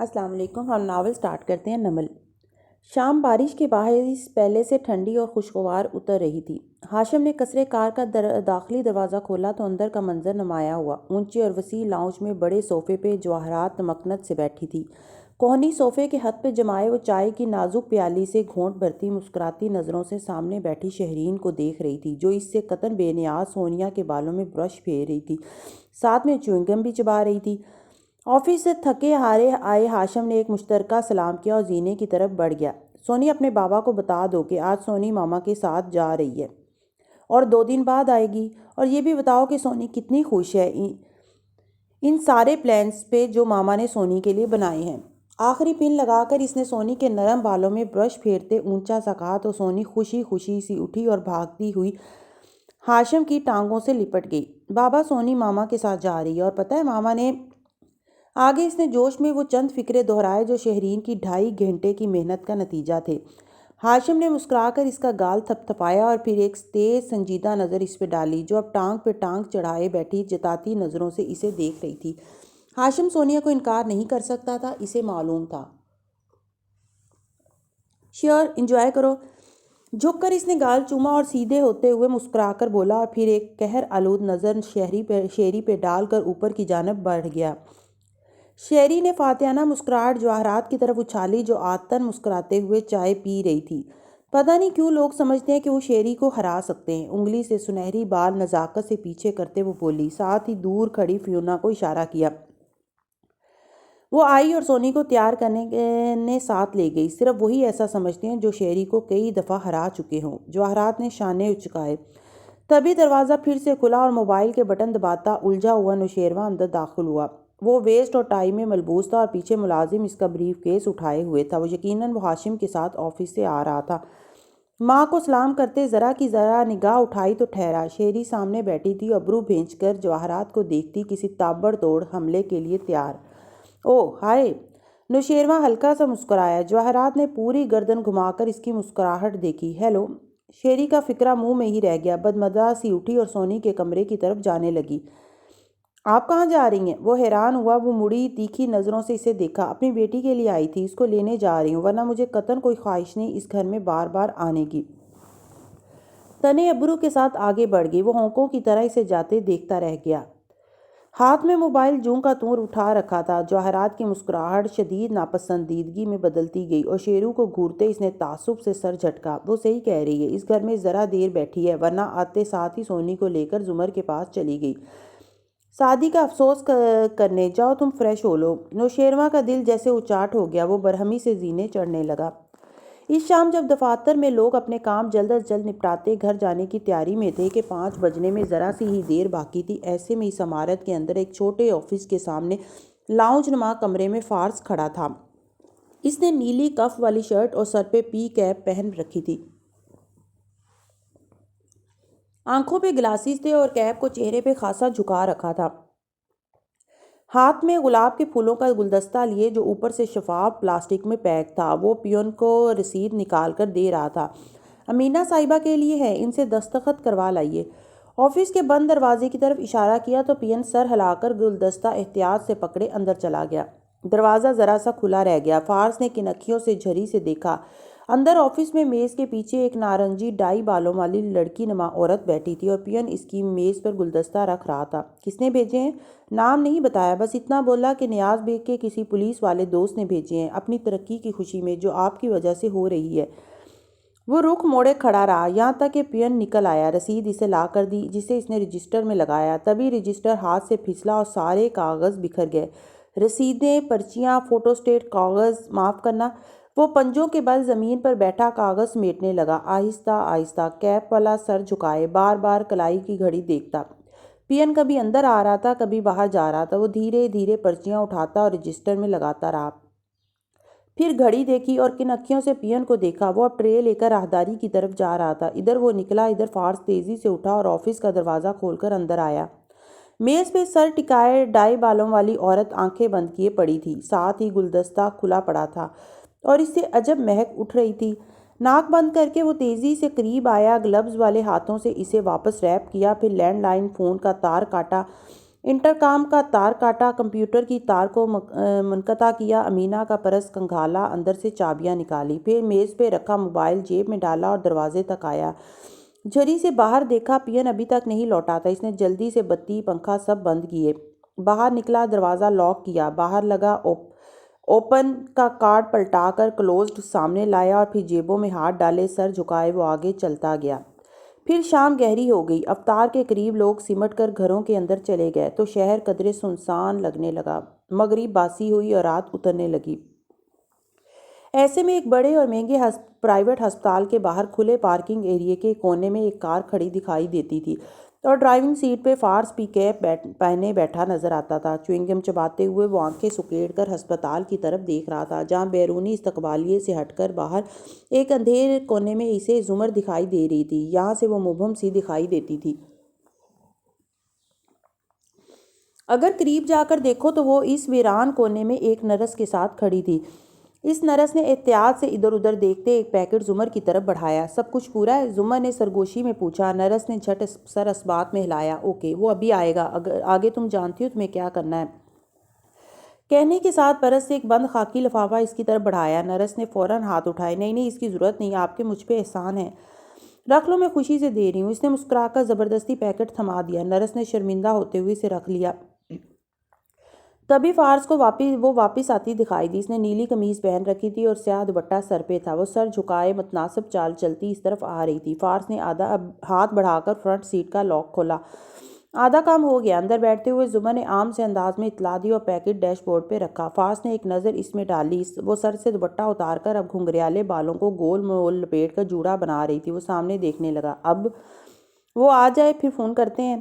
السلام علیکم۔ ہم ناول سٹارٹ کرتے ہیں نمل۔ شام بارش کے باعث پہلے سے ٹھنڈی اور خوشگوار اتر رہی تھی۔ ہاشم نے کثرے کار کا داخلی دروازہ کھولا تو اندر کا منظر نمایاں ہوا۔ اونچے اور وسیع لاؤنج میں بڑے صوفے پہ جواہرات تمکنت سے بیٹھی تھی۔ کوہنی صوفے کے ہتھ پہ جمائے وہ چائے کی نازک پیالی سے گھونٹ بھرتی مسکراتی نظروں سے سامنے بیٹھی شہرین کو دیکھ رہی تھی، جو اس سے قطعاً بے نیاز سونیا کے بالوں میں برش پھیر رہی تھی، ساتھ میں چیونگم بھی چبا رہی تھی۔ آفس سے تھکے ہارے آئے ہاشم نے ایک مشترکہ سلام کیا اور زینے کی طرف بڑھ گیا۔ سونی اپنے بابا کو بتا دو کہ آج سونی ماما کے ساتھ جا رہی ہے اور 2 دن بعد آئے گی، اور یہ بھی بتاؤ کہ سونی کتنی خوش ہے ان سارے پلانز پہ جو ماما نے سونی کے لیے بنائے ہیں۔ آخری پن لگا کر اس نے سونی کے نرم بالوں میں برش پھیرتے اونچا سا کہا تو سونی خوشی خوشی سی اٹھی اور بھاگتی ہوئی ہاشم کی ٹانگوں سے لپٹ گئی۔ بابا، سونی ماما کے ساتھ جا رہی ہے اور پتہ ہے ماما نے آگے اس نے جوش میں وہ چند فکرے دہرائے جو شہرین کی 2.5 گھنٹے کی محنت کا نتیجہ تھے۔ ہاشم نے مسکرا کر اس کا گال تھپ تھپایا اور پھر ایک تیز سنجیدہ نظر اس پہ ڈالی، جو اب ٹانگ پہ ٹانگ چڑھائے بیٹھی جتاتی نظروں سے اسے دیکھ رہی تھی۔ ہاشم سونیا کو انکار نہیں کر سکتا تھا، اسے معلوم تھا۔ شیور، انجوائے کرو۔ جھک کر اس نے گال چوما اور سیدھے ہوتے ہوئے مسکرا کر بولا اور پھر ایک قہر آلود نظر شیری پہ ڈال کر اوپر کی جانب بڑھ گیا۔ شیری نے فاتحانہ مسکراہٹ جواہرات کی طرف اچھالی، جو عادتاً مسکراتے ہوئے چائے پی رہی تھی۔ پتہ نہیں کیوں لوگ سمجھتے ہیں کہ وہ شیری کو ہرا سکتے ہیں۔ انگلی سے سنہری بال نزاکت سے پیچھے کرتے وہ بولی، ساتھ ہی دور کھڑی فیونا کو اشارہ کیا۔ وہ آئی اور سونی کو تیار کرنے ساتھ لے گئی۔ صرف وہی ایسا سمجھتے ہیں جو شیری کو کئی دفعہ ہرا چکے ہوں۔ جواہرات نے شانے اچکائے۔ تبھی دروازہ پھر سے کھلا اور موبائل کے بٹن دباتا الجھا ہوا نوشیروان اندر داخل ہوا۔ وہ ویسٹ اور ٹائی میں ملبوس تھا اور پیچھے ملازم اس کا بریف کیس اٹھائے ہوئے تھا۔ یقیناً وہ ہاشم کے ساتھ آفس سے آ رہا تھا۔ ماں کو سلام کرتے ذرا کی ذرا نگاہ اٹھائی تو ٹھہرا۔ شیری سامنے بیٹھی تھی، ابرو بھینچ کر جواہرات کو دیکھتی کسی تابڑ توڑ حملے کے لیے تیار۔ اوہ ہائے! نوشیروان ہلکا سا مسکرایا۔ جواہرات نے پوری گردن گھما کر اس کی مسکراہٹ دیکھی۔ ہیلو! شیری کا فکرہ منہ میں ہی رہ گیا۔ بدمزہ سی اٹھی اور سونی کے کمرے کی طرف جانے لگی۔ آپ کہاں جا رہی ہیں؟ وہ حیران ہوا۔ وہ مڑی، تیکھی نظروں سے اسے دیکھا۔ اپنی بیٹی کے لیے آئی تھی، اس کو لینے جا رہی ہوں، ورنہ مجھے قطعاً کوئی خواہش نہیں اس گھر میں بار بار آنے کی۔ تنے ابرو کے ساتھ آگے بڑھ گئی۔ وہ ہونکوں کی طرح اسے جاتے دیکھتا رہ گیا۔ ہاتھ میں موبائل جوں کا توں اٹھا رکھا تھا۔ جواہرات کی مسکراہٹ شدید ناپسندیدگی میں بدلتی گئی اور شیرو کو گھورتے اس نے تعصب سے سر جھٹکا۔ وہ صحیح کہہ رہی ہے، اس گھر میں ذرا دیر بیٹھی ہے، ورنہ آتے ساتھ ہی سونی کو لے کر زمر کے پاس چلی گئی۔ شادی کا افسوس کرنے جاؤ، تم فریش ہو لو۔ نوشیروان کا دل جیسے اچاٹ ہو گیا۔ وہ برہمی سے زینے چڑھنے لگا۔ اس شام جب دفاتر میں لوگ اپنے کام جلد از جلد نپٹاتے گھر جانے کی تیاری میں تھے کہ 5 بجنے میں ذرا سی ہی دیر باقی تھی، ایسے میں اس عمارت کے اندر ایک چھوٹے آفس کے سامنے لاؤنج نما کمرے میں فارس کھڑا تھا۔ اس نے نیلی کف والی شرٹ اور سر پہ پی کیپ پہن رکھی تھی۔ آنکھوں پہ گلاسز تھے اور کیپ کو چہرے پہ خاصا جھکا رکھا تھا۔ ہاتھ میں گلاب کے پھولوں کا گلدستہ لیے جو اوپر سے شفاف پلاسٹک میں پیک تھا، وہ پیون کو رسید نکال کر دے رہا تھا۔ امینہ صاحبہ کے لیے ہے، ان سے دستخط کروا لائیے۔ آفس کے بند دروازے کی طرف اشارہ کیا تو پیون سر ہلا کر گلدستہ احتیاط سے پکڑے اندر چلا گیا۔ دروازہ ذرا سا کھلا رہ گیا۔ فارس نے کنکھیوں سے جھری سے دیکھا۔ اندر آفس میں میز کے پیچھے ایک نارنجی ڈائی بالوں والی لڑکی نما عورت بیٹھی تھی اور پیون اس کی میز پر گلدستہ رکھ رہا تھا۔ کس نے بھیجے ہیں؟ نام نہیں بتایا، بس اتنا بولا کہ نیاز بیگ کے کسی پولیس والے دوست نے بھیجے ہیں، اپنی ترقی کی خوشی میں جو آپ کی وجہ سے ہو رہی ہے۔ وہ رخ موڑے کھڑا رہا یہاں تک کہ پیون نکل آیا۔ رسید اسے لا کر دی، جسے اس نے رجسٹر میں لگایا۔ تبھی رجسٹر ہاتھ سے پھسلا اور سارے کاغذ بکھر گئے۔ رسیدیں، پرچیاں، فوٹوسٹیٹ کاغذ، معاف کرنا۔ وہ پنجوں کے بل زمین پر بیٹھا کاغذ سمیٹنے لگا، آہستہ آہستہ، کیپ والا سر جھکائے، بار بار کلائی کی گھڑی دیکھتا۔ پیون کبھی اندر آ رہا تھا، کبھی باہر جا رہا تھا۔ وہ دھیرے دھیرے پرچیاں اٹھاتا اور رجسٹر میں لگاتا رہا۔ پھر گھڑی دیکھی اور کنکھیوں سے پیون کو دیکھا۔ وہ اب ٹرے لے کر راہداری کی طرف جا رہا تھا۔ ادھر وہ نکلا، ادھر فارس تیزی سے اٹھا اور آفس کا دروازہ کھول کر اندر آیا۔ میز پہ سر ٹکائے ڈائی بالوں والی عورت آنکھیں بند کیے پڑی تھی، ساتھ ہی گلدستہ کھلا پڑا تھا اور اس سے عجب مہک اٹھ رہی تھی۔ ناک بند کر کے وہ تیزی سے قریب آیا، گلوز والے ہاتھوں سے اسے واپس ریپ کیا، پھر لینڈ لائن فون کا تار کاٹا انٹرکام کا تار کاٹا، کمپیوٹر کی تار کو منقطع کیا، امینہ کا پرس کھنگالا، اندر سے چابیاں نکالی، پھر میز پہ رکھا موبائل جیب میں ڈالا اور دروازے تک آیا۔ جھری سے باہر دیکھا، پین ابھی تک نہیں لوٹا تھا۔ اس نے جلدی سے بتی پنکھا سب بند کیے، باہر نکلا، دروازہ لاک کیا، باہر لگا اوپن کا کارڈ پلٹا کر کلوزڈ سامنے لایا اور پھر جیبوں میں ہاتھ ڈالے، سر جھکائے وہ آگے چلتا گیا۔ پھر شام گہری ہو گئی، افطار کے قریب لوگ سمٹ کر گھروں کے اندر چلے گئے تو شہر قدرے سنسان لگنے لگا۔ مغرب باسی ہوئی اور رات اترنے لگی۔ ایسے میں ایک بڑے اور مہنگے پرائیویٹ ہسپتال کے باہر کھلے پارکنگ ایریے کے کونے میں ایک کار کھڑی دکھائی دیتی تھی اور ڈرائیونگ سیٹ پہ فارس پی کیپ پہنے بیٹھا نظر آتا تھا۔ چوئنگم چباتے ہوئے وہ آنکھیں سکیڑ کر ہسپتال کی طرف دیکھ رہا تھا، جہاں بیرونی استقبالیے سے ہٹ کر باہر ایک اندھیر کونے میں اسے زمر دکھائی دے رہی تھی۔ یہاں سے وہ مبہم سی دکھائی دیتی تھی۔ اگر قریب جا کر دیکھو تو وہ اس ویران کونے میں ایک نرس کے ساتھ کھڑی تھی۔ اس نرس نے احتیاط سے ادھر ادھر دیکھتے ایک پیکٹ زمر کی طرف بڑھایا۔ سب کچھ پورا ہے؟ زمر نے سرگوشی میں پوچھا۔ نرس نے جھٹ سر اثبات میں ہلایا۔ اوکے، وہ ابھی آئے گا، آگے تم جانتی ہو تمہیں کیا کرنا ہے۔ کہنے کے ساتھ پرس سے ایک بند خاکی لفافہ اس کی طرف بڑھایا۔ نرس نے فوراً ہاتھ اٹھائے۔ نہیں، اس کی ضرورت نہیں، آپ کے مجھ پہ احسان ہے۔ رکھ لو، میں خوشی سے دے رہی ہوں۔ اس نے مسکرا کر زبردستی پیکٹ تھما دیا۔ نرس نے شرمندہ ہوتے ہوئے اسے رکھ لیا۔ تبھی فارس کو وہ واپس آتی دکھائی دی۔ اس نے نیلی قمیض پہن رکھی تھی اور سیاہ دوپٹہ سر پہ تھا۔ وہ سر جھکائے متناسب چال چلتی اس طرف آ رہی تھی۔ فارس نے آدھا ہاتھ بڑھا کر فرنٹ سیٹ کا لاک کھولا۔ آدھا کام ہو گیا۔ اندر بیٹھتے ہوئے زمر نے عام سے انداز میں اطلاع دی اور پیکٹ ڈیش بورڈ پہ رکھا۔ فارس نے ایک نظر اس میں ڈالی۔ وہ سر سے دوپٹہ اتار کر اب گھنگریالے بالوں کو گول مول لپیٹ کر جوڑا بنا رہی تھی۔ وہ سامنے دیکھنے لگا۔ اب وہ آ جائے پھر فون کرتے ہیں۔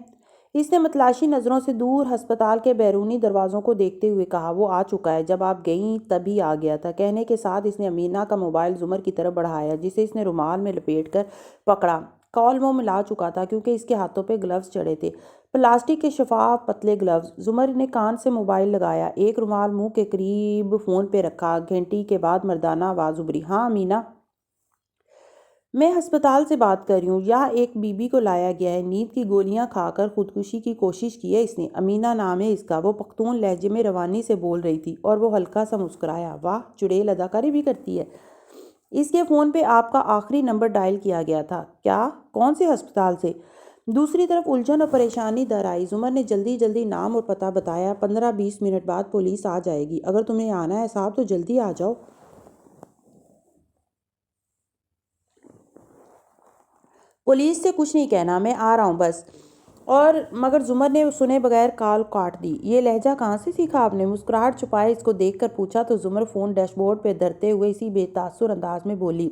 اس نے متلاشی نظروں سے دور ہسپتال کے بیرونی دروازوں کو دیکھتے ہوئے کہا۔ وہ آ چکا ہے، جب آپ گئیں تبھی آ گیا تھا۔ کہنے کے ساتھ اس نے امینہ کا موبائل زمر کی طرف بڑھایا، جسے اس نے رومال میں لپیٹ کر پکڑا۔ کال وہ ملا چکا تھا کیونکہ اس کے ہاتھوں پہ گلوز چڑھے تھے، پلاسٹک کے شفاف پتلے گلوز۔ زمر نے کان سے موبائل لگایا، ایک رومال منہ کے قریب فون پہ رکھا۔ گھنٹی کے بعد مردانہ آواز ابھری۔ ہاں امینا، میں ہسپتال سے بات کر رہی ہوں۔ یہاں ایک بی بی کو لایا گیا ہے، نیند کی گولیاں کھا کر خودکشی کی کوشش کی ہے اس نے۔ امینا نام ہے اس کا۔ وہ پختون لہجے میں روانی سے بول رہی تھی اور وہ ہلکا سا مسکرایا۔ واہ، چڑیل اداکاری بھی کرتی ہے۔ اس کے فون پہ آپ کا آخری نمبر ڈائل کیا گیا تھا۔ کیا؟ کون سے ہسپتال سے؟ دوسری طرف الجھن اور پریشانی در آئی۔ زمر نے جلدی نام اور پتہ بتایا۔ 15-20 منٹ بعد پولیس آ جائے گی۔ اگر تمہیں آنا ہے صاحب تو جلدی آ جاؤ۔ پولیس سے کچھ نہیں کہنا، میں آ رہا ہوں بس۔ مگر زمر نے سنے بغیر کال کاٹ دی۔ یہ لہجہ کہاں سے سیکھا آپ نے؟ مسکراہٹ چھپائے اس کو دیکھ کر پوچھا تو زمر فون ڈیش بورڈ پہ دھرتے ہوئے اسی بے تاثر انداز میں بولی۔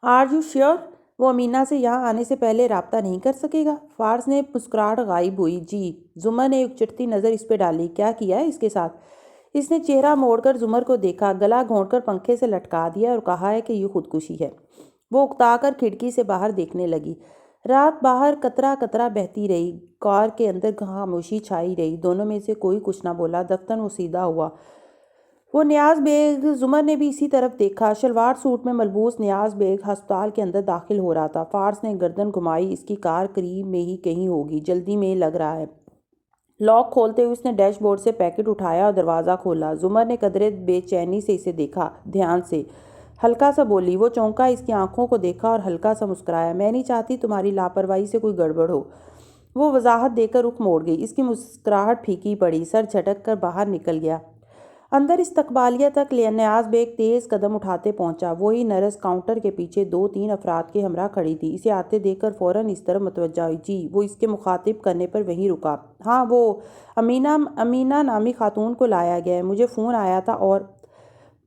آر یو شیور وہ امینا سے یہاں آنے سے پہلے رابطہ نہیں کر سکے گا؟ فارس نے مسکراہٹ غائب ہوئی۔ جی۔ زمر نے ایک چٹتی نظر اس پہ ڈالی۔ کیا کیا ہے اس کے ساتھ؟ اس نے چہرہ موڑ کر زمر کو دیکھا، گلا گھونٹ کر پنکھے سے لٹکا دیا اور کہا ہے کہ یہ خودکشی ہے۔ وہ اکتا کر کھڑکی سے باہر دیکھنے لگی۔ رات باہر قطرہ قطرہ بہتی رہی، کار کے اندر خاموشی چھائی رہی۔ دونوں میں سے کوئی کچھ نہ بولا۔ دفتر وہ سیدھا ہوا۔ وہ نیاز بیگ، زمر نے بھی اسی طرف دیکھا۔ شلوار سوٹ میں ملبوس نیاز بیگ ہسپتال کے اندر داخل ہو رہا تھا۔ فارس نے گردن گھمائی۔ اس کی کار قریب میں ہی کہیں ہوگی، جلدی میں لگ رہا ہے۔ لاک کھولتے ہوئے اس نے ڈیش بورڈ سے پیکٹ اٹھایا اور دروازہ کھولا۔ زمر نے قدرے بے چینی سے اسے دیکھا، دھیان سے۔ ہلکا سا بولی۔ وہ چونکا، اس کی آنکھوں کو دیکھا اور ہلکا سا مسکرایا۔ میں نہیں چاہتی تمہاری لاپرواہی سے کوئی گڑبڑ ہو۔ وہ وضاحت دے کر رخ موڑ گئی۔ اس کی مسکراہٹ پھیکی پڑی، سر جھٹک کر باہر نکل گیا۔ اندر استقبالیہ تک نیاز بیگ تیز قدم اٹھاتے پہنچا۔ وہی نرس کاؤنٹر کے پیچھے 2-3 افراد کے ہمراہ کھڑی تھی۔ اسے آتے دیکھ کر فوراً اس طرف متوجہ ہوئی۔ جی۔ وہ اس کے مخاطب کرنے پر وہیں رکا۔ ہاں، وہ امینا نامی خاتون کو لایا گیا ہے، مجھے فون آیا تھا اور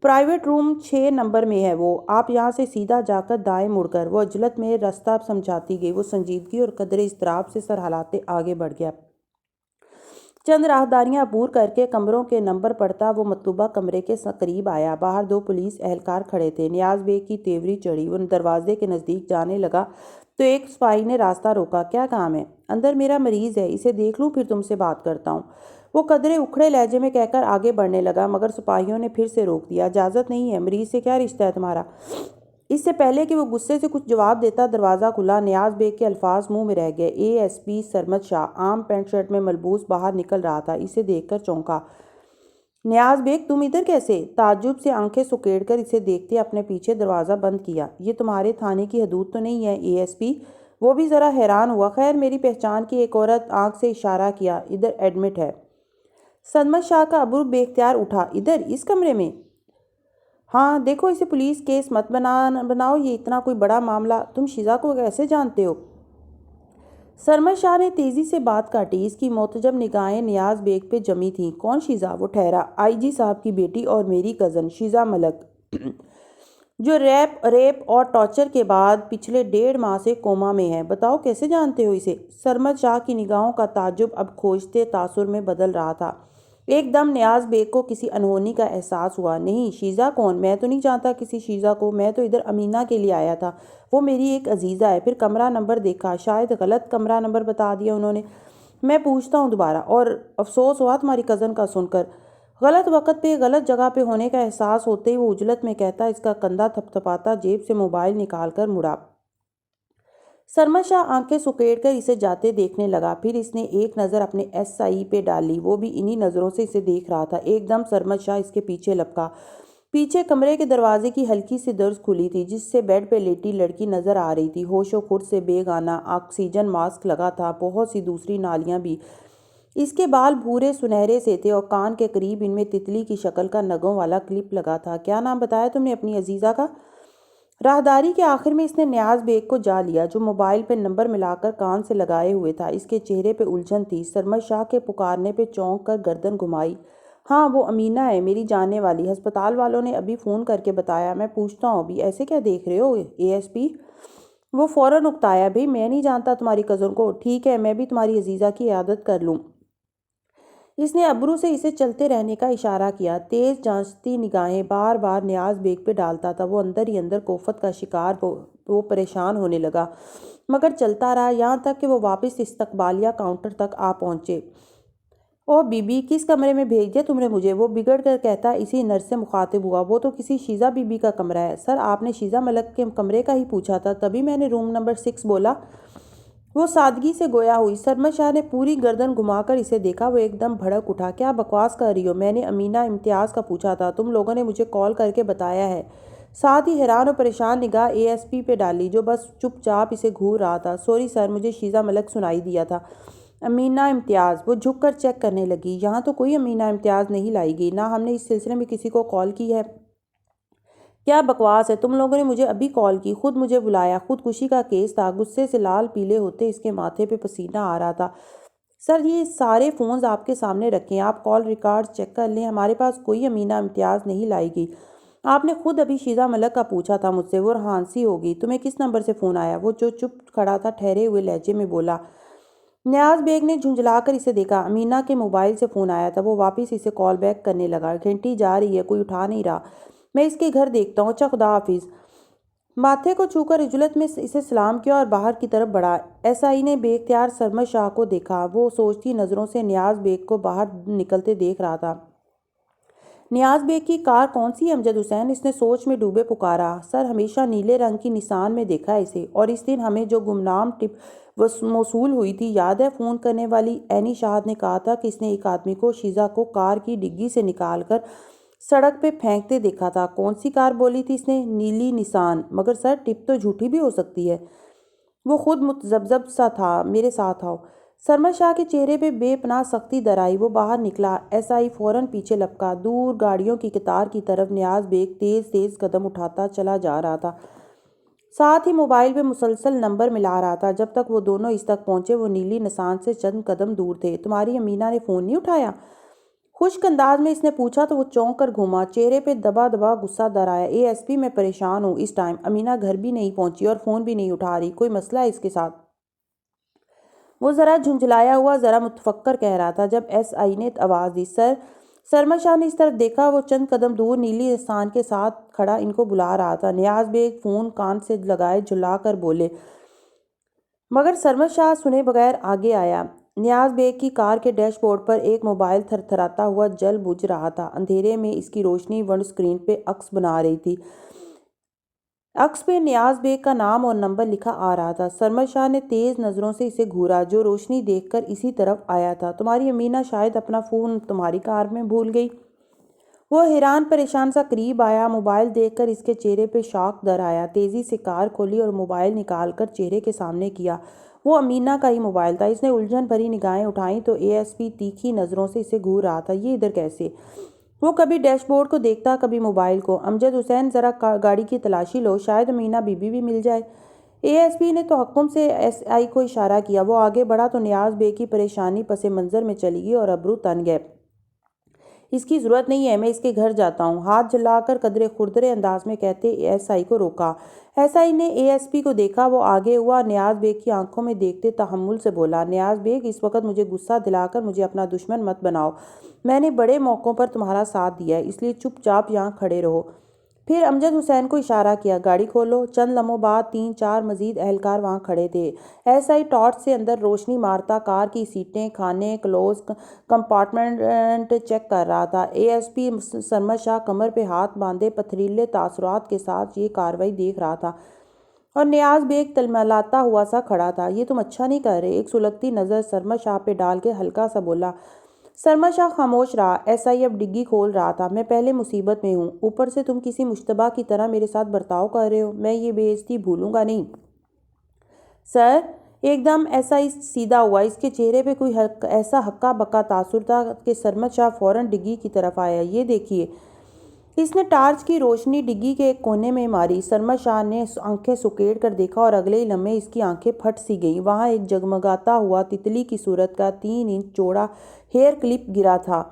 پرائیویٹ روم 6 نمبر میں ہے وہ۔ آپ یہاں سے سیدھا جا کر دائیں مڑ کر۔ وہ عجلت میں راستہ سمجھاتی گئی۔ وہ سنجیدگی اور قدرے اضطراب سے سر ہلاتے آگے بڑھ گیا۔ چند راہداریاں عبور کر کے کمروں کے نمبر پڑھتا وہ مطلوبہ کمرے کے قریب آیا۔ باہر 2 پولیس اہلکار کھڑے تھے۔ نیاز بیگ کی تیوری چڑھی۔ وہ دروازے کے نزدیک جانے لگا تو ایک سپاہی نے راستہ روکا۔ کیا کام ہے؟ اندر میرا مریض ہے، اسے دیکھ لوں پھر تم سے بات کرتا ہوں، وہ قدرے اکھڑے لہجے میں کہہ کر آگے بڑھنے لگا، مگر سپاہیوں نے پھر سے روک دیا۔ اجازت نہیں ہے۔ مریض سے کیا رشتہ ہے تمہارا؟ اس سے پہلے کہ وہ غصے سے کچھ جواب دیتا دروازہ کھلا۔ نیاز بیگ کے الفاظ منہ میں رہ گئے۔ ASP سرمد شاہ عام پینٹ شرٹ میں ملبوس باہر نکل رہا تھا، اسے دیکھ کر چونکا۔ نیاز بیگ تم ادھر کیسے؟ تعجب سے آنکھیں سکیڑ کر اسے دیکھتے اپنے پیچھے دروازہ بند کیا۔ یہ تمہارے تھانے کی حدود تو نہیں ہے ASP؟ وہ بھی ذرا حیران ہوا۔ خیر میری پہچان کی ایک عورت آنکھ سے اشارہ کیا۔ ادھر ایڈمٹ ہے۔ سرمد شاہ کا ابرو بے اختیار اٹھا۔ ادھر اس کمرے میں؟ ہاں دیکھو اسے پولیس کیس مت بناؤ، یہ اتنا کوئی بڑا معاملہ۔ تم شیزا کو کیسے جانتے ہو؟ سرمد شاہ نے تیزی سے بات کاٹی۔ اس کی محتجب نگاہیں نیاز بیگ پہ جمی تھیں۔ کون شیزا؟ وہ ٹھہرا۔ IG صاحب کی بیٹی اور میری کزن شیزا ملک، جو ریپ اور ٹارچر کے بعد پچھلے 1.5 ماہ سے کوما میں ہے۔ بتاؤ کیسے جانتے ہو اسے؟ سرمد شاہ کی نگاہوں کا تعجب اب کھوجتے تاثر میں بدل رہا تھا۔ ایک دم نیاز بیگ کو کسی انہونی کا احساس ہوا۔ نہیں شیزا کون؟ میں تو نہیں جانتا کسی شیزا کو، میں تو ادھر امینہ کے لیے آیا تھا، وہ میری ایک عزیزہ ہے۔ پھر کمرہ نمبر دیکھا، شاید غلط کمرہ نمبر بتا دیا انہوں نے۔ میں پوچھتا ہوں دوبارہ، اور افسوس ہوا تمہاری کزن کا سن کر۔ غلط وقت پہ غلط جگہ پہ ہونے کا احساس ہوتے ہی وہ اجلت میں کہتا، اس کا کندھا تھپ تھپاتا جیب سے موبائل نکال کر مڑا۔ سرمد شاہ آنکھیں سکیڑ کر اسے جاتے دیکھنے لگا، پھر اس نے ایک نظر اپنے SI پہ ڈالی، وہ بھی انہی نظروں سے اسے دیکھ رہا تھا۔ ایک دم سرمد شاہ اس کے پیچھے لپکا۔ پیچھے کمرے کے دروازے کی ہلکی سی درز کھلی تھی، جس سے بیڈ پہ لیٹی لڑکی نظر آ رہی تھی۔ ہوش و خرد سے بے گانہ، آکسیجن ماسک لگا تھا، بہت سی دوسری نالیاں بھی۔ اس کے بال بھورے سنہرے سے تھے اور کان کے قریب ان میں تتلی کی شکل کا نگوں والا کلپ لگا تھا۔ کیا نام بتایا تم نے اپنی عزیزہ کا؟ راہداری کے آخر میں اس نے نیاز بیگ کو جا لیا، جو موبائل پہ نمبر ملا کر کان سے لگائے ہوئے تھا۔ اس کے چہرے پہ الجھن تھی۔ سرمد شاہ کے پکارنے پہ چونک کر گردن گھمائی۔ ہاں وہ امینہ ہے، میری جاننے والی، ہسپتال والوں نے ابھی فون کر کے بتایا۔ میں پوچھتا ہوں ابھی، ایسے کیا دیکھ رہے ہو ASP؟ وہ فوراً اکتایا۔ بھئی میں نہیں جانتا تمہاری کزن کو۔ ٹھیک ہے میں بھی تمہاری عزیزہ کی عیادت کر لوں۔ اس نے ابرو سے اسے چلتے رہنے کا اشارہ کیا۔ تیز جانچتی نگاہیں بار بار نیاز بیگ پہ ڈالتا تھا۔ وہ اندر ہی اندر کوفت کا شکار، وہ پریشان ہونے لگا، مگر چلتا رہا، یہاں تک کہ وہ واپس استقبالیہ کاؤنٹر تک آ پہنچے۔ او بی بی کس کمرے میں بھیج دیا تم نے مجھے؟ وہ بگڑ کر کہتا اسی نرس سے مخاطب ہوا۔ وہ تو کسی شیزا بی بی کا کمرہ ہے۔ سر آپ نے شیزا ملک کے کمرے کا ہی پوچھا تھا، تبھی میں نے روم نمبر 6 بولا۔ وہ سادگی سے گویا ہوئی۔ سرمد شاہ نے پوری گردن گھما کر اسے دیکھا۔ وہ ایک دم بھڑک اٹھا۔ کیا بکواس کر رہی ہو؟ میں نے امینہ امتیاز کا پوچھا تھا، تم لوگوں نے مجھے کال کر کے بتایا ہے۔ ساتھ ہی حیران و پریشان نگاہ ASP پہ ڈالی، جو بس چپ چاپ اسے گھور رہا تھا۔ سوری سر، مجھے شیزا ملک سنائی دیا تھا۔ امینہ امتیاز؟ وہ جھک کر چیک کرنے لگی۔ یہاں تو کوئی امینہ امتیاز نہیں لائی گئی، نہ ہم نے اس سلسلے میں کسی کو کال کی ہے۔ کیا بکواس ہے، تم لوگوں نے مجھے ابھی کال کی، خود مجھے بلایا، خودکشی کا کیس تھا۔ غصے سے لال پیلے ہوتے اس کے ماتھے پہ پسینہ آ رہا تھا۔ سر یہ سارے فونز آپ کے سامنے رکھیں، آپ کال ریکارڈ چیک کر لیں، ہمارے پاس کوئی امینہ امتیاز نہیں لائی گئی۔ آپ نے خود ابھی شیزا ملک کا پوچھا تھا مجھ سے۔ وہ ہانسی ہوگی۔ تمہیں کس نمبر سے فون آیا؟ وہ جو چپ کھڑا تھا ٹھہرے ہوئے لہجے میں بولا۔ نیاز بیگ نے جھنجھلا کر اسے دیکھا۔ امینہ کے موبائل سے فون آیا تھا۔ وہ واپس اسے کال بیک کرنے لگا۔ گھنٹی جا رہی ہے، کوئی اٹھا نہیں رہا، میں اس کے گھر دیکھتا ہوں۔ اچھا خدا حافظ۔ ماتھے کو چھو کر عجلت میں اسے سلام کیا اور باہر کی طرف بڑھا۔ SI نے بے اختیار سرمد شاہ کو دیکھا۔ وہ سوچتی نظروں سے نیاز بیگ کو باہر نکلتے دیکھ رہا تھا۔ نیاز بیگ کی کار کون سی ہے امجد حسین؟ اس نے سوچ میں ڈوبے پکارا۔ سر ہمیشہ نیلے رنگ کی نسان میں دیکھا ہے اسے، اور اس دن ہمیں جو گمنام ٹپ موصول ہوئی تھی یاد ہے؟ فون کرنے والی عینی شاہد نے کہا تھا کہ اس نے ایک آدمی کو شیزا کو کار کی ڈگی سے نکال کر سڑک پہ پھینکتے دیکھا تھا۔ کون سی کار بولی تھی اس نے؟ نیلی نسان۔ مگر سر ٹپ تو جھوٹی بھی ہو سکتی ہے۔ وہ خود متذبذب سا تھا۔ میرے ساتھ آؤ۔ سرمد شاہ کے چہرے پہ بے پناہ سختی در آئی۔ وہ باہر نکلا۔ SI فوراً پیچھے لپکا۔ دور گاڑیوں کی قطار کی طرف نیاز بیگ تیز تیز قدم اٹھاتا چلا جا رہا تھا، ساتھ ہی موبائل پہ مسلسل نمبر ملا رہا تھا۔ جب تک وہ دونوں اس تک پہنچے وہ نیلی نسان سے چند قدم دور تھے۔ تمہاری امینہ نے فون نہیں اٹھایا؟ خشک انداز میں اس نے پوچھا تو وہ چونک کر گھوما، چہرے پہ دبا دبا غصہ در آیا۔ ASP میں پریشان ہوں، اس ٹائم امینہ گھر بھی نہیں پہنچی اور فون بھی نہیں اٹھا رہی، کوئی مسئلہ ہے اس کے ساتھ؟ وہ ذرا جھنجھلایا ہوا، ذرا متفکر کہہ رہا تھا۔ جب SI نے آواز دی سر، سرمد شاہ نے اس طرف دیکھا۔ وہ چند قدم دور نیلی نسان کے ساتھ کھڑا ان کو بلا رہا تھا۔ نیاز بیگ فون کان سے لگائے جھلا کر بولے، مگر سرمد شاہ سنے بغیر آگے آیا۔ نیاز بیگ کی کار کے ڈیش بورڈ پر ایک موبائل تھر تھراتا ہوا جل بجھ رہا تھا۔ اندھیرے میں اس کی روشنی ونڈ سکرین پہ عکس بنا رہی تھی۔ عکس پہ نیاز بیگ کا نام اور نمبر لکھا آ رہا تھا۔ سرمد شاہ نے تیز نظروں سے اسے گھورا، جو روشنی دیکھ کر اسی طرف آیا تھا۔ تمہاری امینہ شاید اپنا فون تمہاری کار میں بھول گئی۔ وہ حیران پریشان سا قریب آیا۔ موبائل دیکھ کر اس کے چہرے پہ شاک در آیا۔ تیزی سے کار کھولی اور موبائل نکال کر چہرے کے سامنے کیا۔ وہ امینہ کا ہی موبائل تھا۔ اس نے الجھن بھری نگاہیں اٹھائیں تو اے ایس پی تیکھی نظروں سے اسے گھور رہا تھا۔ یہ ادھر کیسے؟ وہ کبھی ڈیش بورڈ کو دیکھتا، کبھی موبائل کو۔ امجد حسین، ذرا گاڑی کی تلاشی لو، شاید امینہ بی بی بھی مل جائے۔ اے ایس پی نے تحکم سے ایس آئی کو اشارہ کیا۔ وہ آگے بڑھا تو نیاز بے کی پریشانی پس منظر میں چلی گئی اور ابرو تن گئے۔ اس کی ضرورت نہیں ہے، میں اس کے گھر جاتا ہوں، ہاتھ جلا کر قدرے خردرے انداز میں کہتے ایس آئی کو روکا۔ ایس آئی نے اے ایس پی کو دیکھا، وہ آگے ہوا، نیاز بیگ کی آنکھوں میں دیکھتے تحمل سے بولا، نیاز بیگ، اس وقت مجھے غصہ دلا کر مجھے اپنا دشمن مت بناؤ۔ میں نے بڑے موقعوں پر تمہارا ساتھ دیا ہے، اس لیے چپ چاپ یہاں کھڑے رہو۔ پھر امجد حسین کو اشارہ کیا، گاڑی کھولو۔ چند لمحوں بعد 3-4 مزید اہلکار وہاں کھڑے تھے۔ ایس آئی ٹارچ سے اندر روشنی مارتا کار کی سیٹیں، کھانے، کلوز کمپارٹمنٹ چیک کر رہا تھا۔ اے ایس پی سرمد شاہ کمر پہ ہاتھ باندھے پتھریلے تاثرات کے ساتھ یہ کارروائی دیکھ رہا تھا، اور نیاز بیگ تلملاتا ہوا سا کھڑا تھا۔ یہ تم اچھا نہیں کر رہے، ایک سلگتی نظر سرمد شاہ پہ ڈال کے ہلکا سا بولا۔ سرمد شاہ خاموش رہا۔ ایس آئی اب ڈگی کھول رہا تھا۔ میں پہلے مصیبت میں ہوں، اوپر سے تم کسی مشتبہ کی طرح میرے ساتھ برتاؤ کر رہے ہو، میں یہ بے عزتی بھولوں گا نہیں۔ سر، ایک دم ایس آئی سیدھا ہوا۔ اس کے چہرے پہ کوئی ایسا ہکا بکا تاثر تھا کہ سرمد شاہ فوراً ڈگی کی طرف آیا۔ یہ دیکھیے۔ اس نے ٹارچ کی روشنی ڈگی کے ایک کونے میں ماری۔ سرمد شاہ نے آنکھیں سکیڑ کر دیکھا اور اگلے ہی لمحے اس کی آنکھیں پھٹ سی گئیں۔ وہاں ایک جگمگاتا ہوا تتلی کی صورت کا 3 انچ چوڑا ہیئر کلپ گرا تھا۔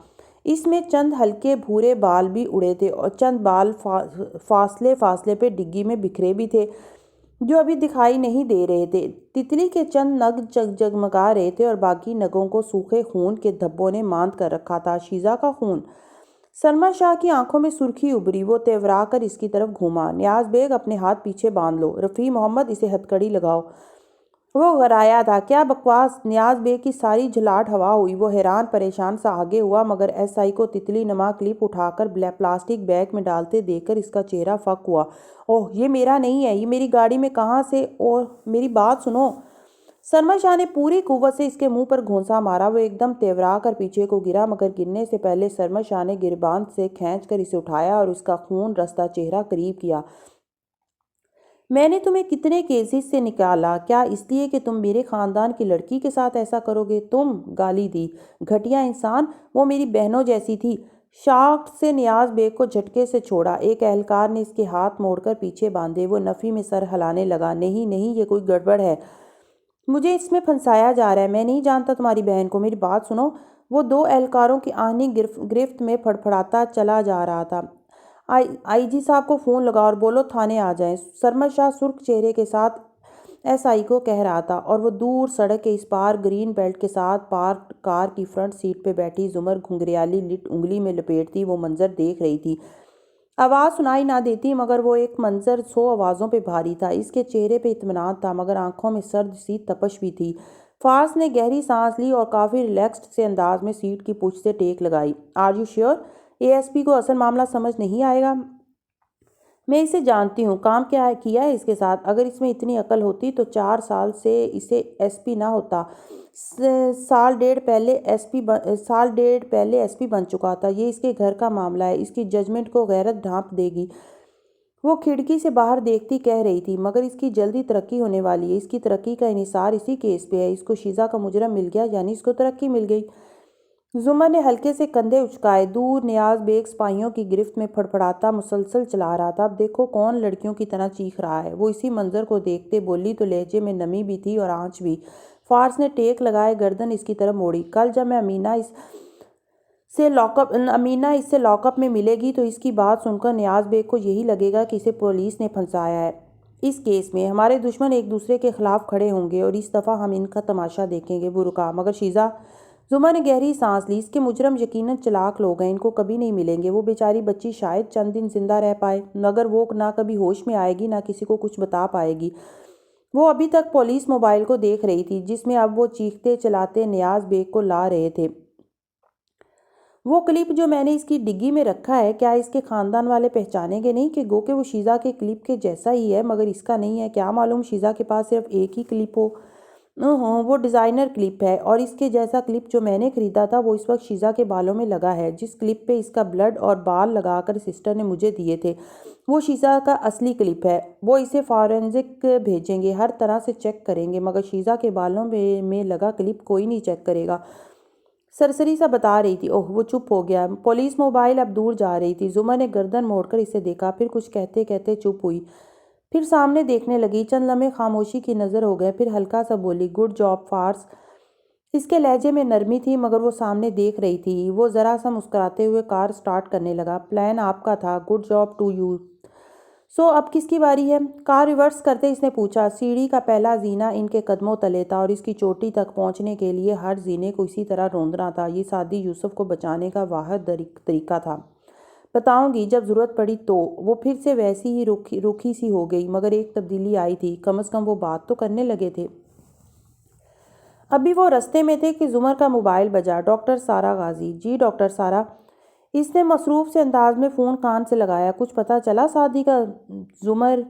اس میں چند ہلکے بھورے بال بھی اڑے تھے اور چند بال فاصلے فاصلے پہ ڈگی میں بکھرے بھی تھے، جو ابھی دکھائی نہیں دے رہے تھے۔ تتلی کے چند نگ جگمگا رہے تھے اور باقی نگوں کو سوکھے خون کے دھبوں نے ماند کر رکھا تھا۔ شیزہ کا خون؟ سرمد شاہ کی آنکھوں میں سرخی ابھری۔ وہ تیورا کر اس کی طرف گھوما۔ نیاز بیگ، اپنے ہاتھ پیچھے باندھ لو۔ رفیع محمد، اسے ہتھکڑی لگاؤ۔ وہ غرایا تھا۔ کیا بکواس! نیاز بیگ کی ساری جھلاٹ ہوا ہوئی۔ وہ حیران پریشان سا آگے ہوا، مگر ایس آئی کو تتلی نما کلپ اٹھا کر پلاسٹک بیگ میں ڈالتے دیکھ کر اس کا چہرہ فک ہوا۔ اوہ، یہ میرا نہیں ہے، یہ میری گاڑی میں کہاں سے؟ اوہ، میری بات سنو۔ سرمد شاہ نے پوری قوت سے اس کے منہ پر گھونسا مارا۔ وہ ایک دم تیورا کر پیچھے کو گرا، مگر گرنے سے پہلے سرمد شاہ نے گریبان سے کھینچ کر اسے اٹھایا اور اس کا خون رستا چہرہ قریب کیا۔ میں نے تمہیں کتنے کیسز سے نکالا، کیا اس لیے کہ تم میرے خاندان کی لڑکی کے ساتھ ایسا کرو گے؟ تم؟ گالی دی۔ گھٹیا انسان! وہ میری بہنوں جیسی تھی۔ شاخ سے نیاز بیگ کو جھٹکے سے چھوڑا۔ ایک اہلکار نے اس کے ہاتھ موڑ کر پیچھے باندھے۔ وہ نفی میں سر ہلانے لگا۔ نہیں نہیں، یہ کوئی گڑبڑ ہے، مجھے اس میں پھنسایا جا رہا ہے۔ میں نہیں جانتا تمہاری بہن کو، میری بات سنو۔ وہ 2 اہلکاروں کی آہنی گرفت میں پھڑپڑاتا چلا جا رہا تھا۔ آئی جی صاحب کو فون لگاؤ اور بولو تھانے آ جائیں، سرمد شاہ سرخ چہرے کے ساتھ ایس آئی کو کہہ رہا تھا، اور وہ دور سڑک کے اس پار گرین بیلٹ کے ساتھ پارکڈ کار کی فرنٹ سیٹ پہ بیٹھی زمر گھنگریالی لٹ انگلی میں لپیٹتی وہ منظر دیکھ رہی تھی۔ آواز سنائی نہ دیتی، مگر وہ ایک منظر 100 آوازوں پہ بھاری تھا۔ اس کے چہرے پہ اطمینان تھا، مگر آنکھوں میں سرد سی تپش بھی تھی۔ فارس نے گہری سانس لی اور کافی ریلیکسڈ سے انداز میں سیٹ کی پشت سے ٹیک لگائی۔ Are you sure? A S P کو اصل معاملہ سمجھ نہیں آئے گا۔ میں اسے جانتی ہوں، کام کیا کیا ہے اس کے ساتھ۔ اگر اس میں اتنی عقل ہوتی تو 4 سال سے اسے ایس پی نہ ہوتا، سال ڈیڑھ پہلے ایس پی بن چکا تھا۔ یہ اس کے گھر کا معاملہ ہے، اس کی ججمنٹ کو غیرت ڈھانپ دے گی۔ وہ کھڑکی سے باہر دیکھتی کہہ رہی تھی، مگر اس کی جلدی ترقی ہونے والی ہے، اس کی ترقی کا انحصار اسی کیس پہ ہے۔ اس کو شیزہ کا مجرم مل گیا، یعنی اس کو ترقی مل گئی۔ زمر نے ہلکے سے کندھے اچکائے۔ دور نیاز بیگ سپاہیوں کی گرفت میں پھڑپڑاتا مسلسل چلا رہا تھا۔ اب دیکھو کون لڑکیوں کی طرح چیخ رہا ہے۔ وہ اسی منظر کو دیکھتے بولی تو لہجے میں نمی بھی تھی اور آنچ بھی۔ فارس نے ٹیک لگائے گردن اس کی طرف موڑی۔ کل جب میں امینہ اس سے لاک اپ میں ملے گی تو اس کی بات سن کر نیاز بیگ کو یہی لگے گا کہ اسے پولیس نے پھنسایا ہے۔ اس کیس میں ہمارے دشمن ایک دوسرے کے خلاف کھڑے ہوں گے اور اس دفعہ ہم ان کا تماشا دیکھیں گے۔ وہ رکا۔ مگر شیزہ؟ زمر نے گہری سانس لی۔ اس کے مجرم یقیناً چلاک لوگ ہیں، ان کو کبھی نہیں ملیں گے۔ وہ بیچاری بچی شاید چند دن زندہ رہ پائے، مگر وہ نہ کبھی ہوش میں آئے گی، نہ کسی کو کچھ بتا پائے گی۔ وہ ابھی تک پولیس موبائل کو دیکھ رہی تھی، جس میں اب وہ چیختے چلاتے نیاز بیگ کو لا رہے تھے۔ وہ کلپ جو میں نے اس کی ڈگی میں رکھا ہے، کیا اس کے خاندان والے پہچانیں گے نہیں کہ گو کہ وہ شیزا کے کلپ کے جیسا ہی ہے مگر اس کا نہیں ہے؟ کیا معلوم شیزا کے پاس صرف ایک ہی کلپ ہو۔ وہ ڈیزائنر کلپ ہے، اور اس کے جیسا کلپ جو میں نے خریدا تھا وہ اس وقت شیزا کے بالوں میں لگا ہے۔ جس کلپ پہ اس کا بلڈ اور بال لگا کر سسٹر نے مجھے دیے تھے وہ شیزا کا اصلی کلپ ہے۔ وہ اسے فارنزک بھیجیں گے، ہر طرح سے چیک کریں گے، مگر شیزا کے بالوں میں لگا کلپ کوئی نہیں چیک کرے گا۔ سرسری سا بتا رہی تھی۔ وہ چپ ہو گیا۔ پولیس موبائل اب دور جا رہی تھی۔ زمر نے گردن موڑ کر اسے دیکھا، پھر کچھ کہتے کہتے چپ ہوئی، پھر سامنے دیکھنے لگی۔ چند لمحے خاموشی کی نظر ہو گئے، پھر ہلکا سا بولی، گڈ جاب فارس۔ اس کے لہجے میں نرمی تھی مگر وہ سامنے دیکھ رہی تھی۔ وہ ذرا سا مسکراتے ہوئے کار سٹارٹ کرنے لگا۔ پلان آپ کا تھا، گڈ جاب ٹو یو۔ سو اب کس کی باری ہے؟ کار ریورس کرتے اس نے پوچھا۔ سیڑھی کا پہلا زینہ ان کے قدموں تلے تھا اور اس کی چوٹی تک پہنچنے کے لیے ہر زینے کو اسی طرح روندنا تھا۔ یہ سعدی یوسف کو بچانے کا واحد طریقہ تھا۔ بتاؤں گی جب ضرورت پڑی تو۔ وہ پھر سے ویسی ہی رکھی سی ہو گئی، مگر ایک تبدیلی آئی تھی، کم از کم وہ بات تو کرنے لگے تھے۔ ابھی وہ رستے میں تھے کہ زمر کا موبائل بجا۔ ڈاکٹر سارا غازی۔ جی ڈاکٹر سارا۔ اس نے مصروف سے انداز میں فون کان سے لگایا۔ کچھ پتہ چلا سعدی کا؟ زمر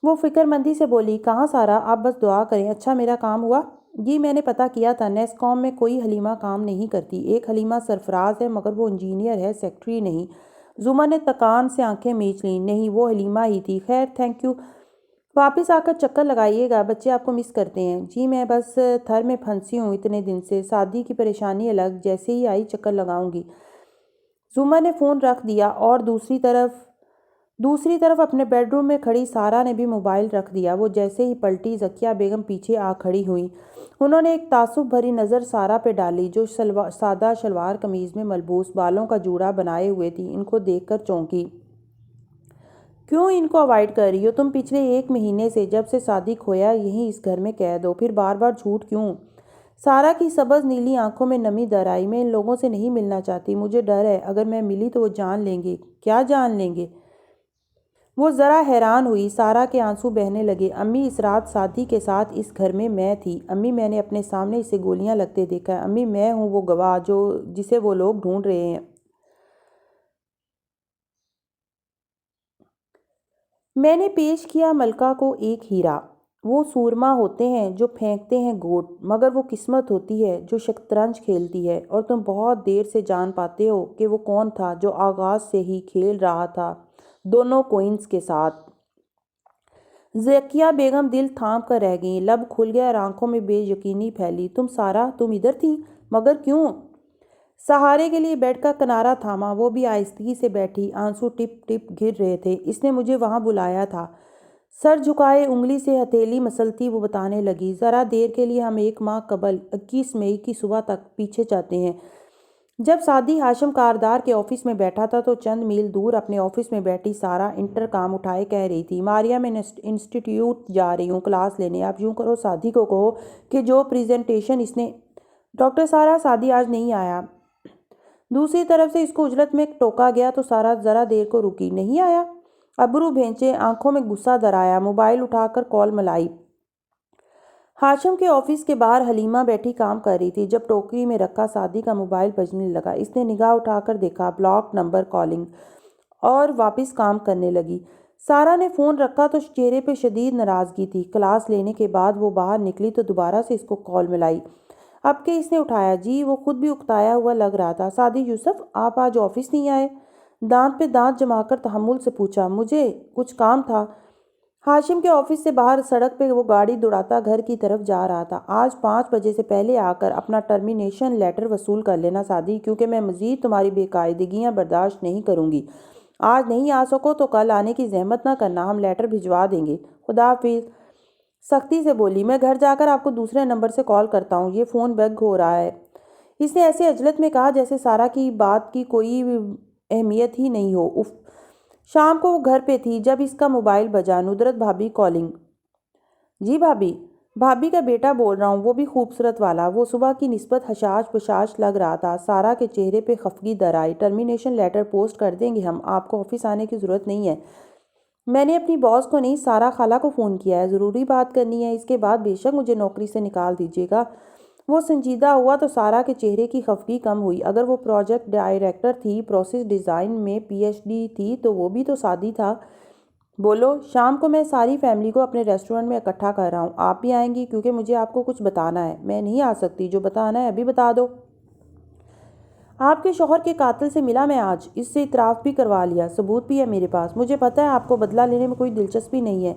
وہ فکر مندی سے بولی، کہاں سارا، آپ بس دعا کریں۔ اچھا میرا کام ہوا؟ جی میں نے پتہ کیا تھا، نیسکوم میں کوئی حلیمہ کام نہیں کرتی۔ ایک حلیمہ سرفراز ہے مگر وہ انجینئر ہے، سیکٹری نہیں۔ زمر نے تکان سے آنکھیں میچ لیں۔ نہیں وہ حلیمہ ہی تھی۔ خیر تھینک یو، واپس آ کر چکر لگائیے گا، بچے آپ کو مس کرتے ہیں۔ جی میں بس تھر میں پھنسی ہوں اتنے دن سے، سعدی کی پریشانی الگ، جیسے ہی آئی چکر لگاؤں گی۔ زمر نے فون رکھ دیا اور دوسری طرف اپنے بیڈ روم میں کھڑی سارا نے بھی موبائل رکھ دیا۔ وہ جیسے ہی پلٹی ذکیہ بیگم پیچھے آ کھڑی ہوئیں۔ انہوں نے ایک تعصب بھری نظر سارا پہ ڈالی جو سادہ شلوار قمیض میں ملبوس، بالوں کا جوڑا بنائے ہوئے تھی۔ ان کو دیکھ کر چونکی۔ کیوں ان کو اوائڈ کر رہی ہو تم؟ پچھلے 1 مہینے سے جب سے سعدی کھویا یہیں اس گھر میں قید ہو، پھر بار بار جھوٹ کیوں؟ سارا کی سبز نیلی آنکھوں میں نمی در آئی۔ میں ان لوگوں سے نہیں ملنا چاہتی، مجھے ڈر ہے اگر میں ملی تو وہ جان لیں گے۔ کیا جان لیں گے؟ وہ ذرا حیران ہوئی۔ سارا کے آنسو بہنے لگے۔ امی اس رات سعدی کے ساتھ اس گھر میں تھی۔ امی میں نے اپنے سامنے اسے گولیاں لگتے دیکھا ہے۔ امی میں ہوں وہ گواہ جسے وہ لوگ ڈھونڈ رہے ہیں۔ میں نے پیش کیا ملکہ کو ایک ہیرا۔ وہ سورما ہوتے ہیں جو پھینکتے ہیں گوٹ، مگر وہ قسمت ہوتی ہے جو شطرنج کھیلتی ہے، اور تم بہت دیر سے جان پاتے ہو کہ وہ کون تھا جو آغاز سے ہی کھیل رہا تھا دونوں کوئنز کے ساتھ۔ ذکیہ بیگم دل تھام کر رہ گئیں، لب کھل گیا اور آنکھوں میں بے یقینی پھیلی۔ تم سارا، تم ادھر تھی؟ مگر کیوں؟ سہارے کے لیے بیڈ کا کنارہ تھاما۔ وہ بھی آہستگی سے بیٹھی، آنسو ٹپ ٹپ گر رہے تھے۔ اس نے مجھے وہاں بلایا تھا۔ سر جھکائے انگلی سے ہتھیلی مسلتی وہ بتانے لگی، ذرا دیر کے لیے ہم 1 ماہ قبل 21 مئی کی صبح تک پیچھے جاتے ہیں۔ جب سعدی ہاشم کاردار کے آفس میں بیٹھا تھا تو چند میل دور اپنے آفس میں بیٹھی سارا انٹر کام اٹھائے کہہ رہی تھی، ماریا میں انسٹیٹیوٹ جا رہی ہوں کلاس لینے۔ آپ یوں کرو سعدی کو کہو کہ جو پریزنٹیشن اس نے۔ ڈاکٹر سارا سعدی آج نہیں آیا۔ دوسری طرف سے اس کو اجلت میں ٹوکا گیا تو سارا ذرا دیر کو رکی۔ نہیں آیا؟ ابرو بھینچے، آنکھوں میں غصہ درایا، موبائل اٹھا کر کال ملائی۔ ہاشم کے آفس کے باہر حلیمہ بیٹھی کام کر رہی تھی۔ جب ٹوکری میں رکھا سعدی کا موبائل بجنے لگا، اس نے نگاہ اٹھا کر دیکھا، بلاک نمبر کالنگ، اور واپس کام کرنے لگی۔ سارا نے فون رکھا تو چہرے پہ شدید ناراضگی تھی۔ کلاس لینے کے بعد وہ باہر نکلی تو دوبارہ سے اس کو کال ملائی۔ اب کہ اس نے اٹھایا، جی وہ خود بھی اکتایا ہوا لگ رہا تھا۔ سعدی یوسف آپ آج آفس نہیں آئے؟ دانت پہ دانت جما کر تحمل سے پوچھا۔ مجھے کچھ کام تھا۔ ہاشم کے آفس سے باہر سڑک پہ وہ گاڑی دوڑاتا گھر کی طرف جا رہا تھا۔ آج 5 بجے سے پہلے آ کر اپنا ٹرمینیشن لیٹر وصول کر لینا سعدی، کیونکہ میں مزید تمہاری بے قاعدگیاں برداشت نہیں کروں گی۔ آج نہیں آ سکو تو کل آنے کی زحمت نہ کرنا، ہم لیٹر بھجوا دیں گے۔ خدا حافظ، سختی سے بولی۔ میں گھر جا کر آپ کو دوسرے نمبر سے کال کرتا ہوں، یہ فون بگ ہو رہا ہے۔ اس نے ایسے عجلت میں کہا جیسے سارا کی بات کی کوئی اہمیت ہی نہیں ہو۔ اف۔ شام کو وہ گھر پہ تھی جب اس کا موبائل بجا۔ ندرت بھابی کالنگ۔ جی بھابی۔ بھابی کا بیٹا بول رہا ہوں، وہ بھی خوبصورت والا۔ وہ صبح کی نسبت حشاش بشاش لگ رہا تھا۔ سارا کے چہرے پہ خفگی در آئی۔ ٹرمینیشن لیٹر پوسٹ کر دیں گے ہم، آپ کو آفس آنے کی ضرورت نہیں ہے۔ میں نے اپنی باس کو نہیں، سارا خالہ کو فون کیا ہے، ضروری بات کرنی ہے، اس کے بعد بے شک مجھے نوکری سے نکال دیجیے گا۔ وہ سنجیدہ ہوا تو سارا کے چہرے کی خفگی کم ہوئی۔ اگر وہ پروجیکٹ ڈائریکٹر تھی، پروسیس ڈیزائن میں پی ایچ ڈی تھی، تو وہ بھی تو سادی تھا۔ بولو، شام کو میں ساری فیملی کو اپنے ریسٹورنٹ میں اکٹھا کر رہا ہوں، آپ بھی آئیں گی؟ کیونکہ مجھے آپ کو کچھ بتانا ہے۔ میں نہیں آ سکتی، جو بتانا ہے ابھی بتا دو۔ آپ کے شوہر کے قاتل سے ملا میں آج، اس سے اعتراف بھی کروا لیا، ثبوت بھی ہے میرے پاس۔ مجھے پتہ ہے آپ کو بدلہ لینے میں کوئی دلچسپی نہیں ہے،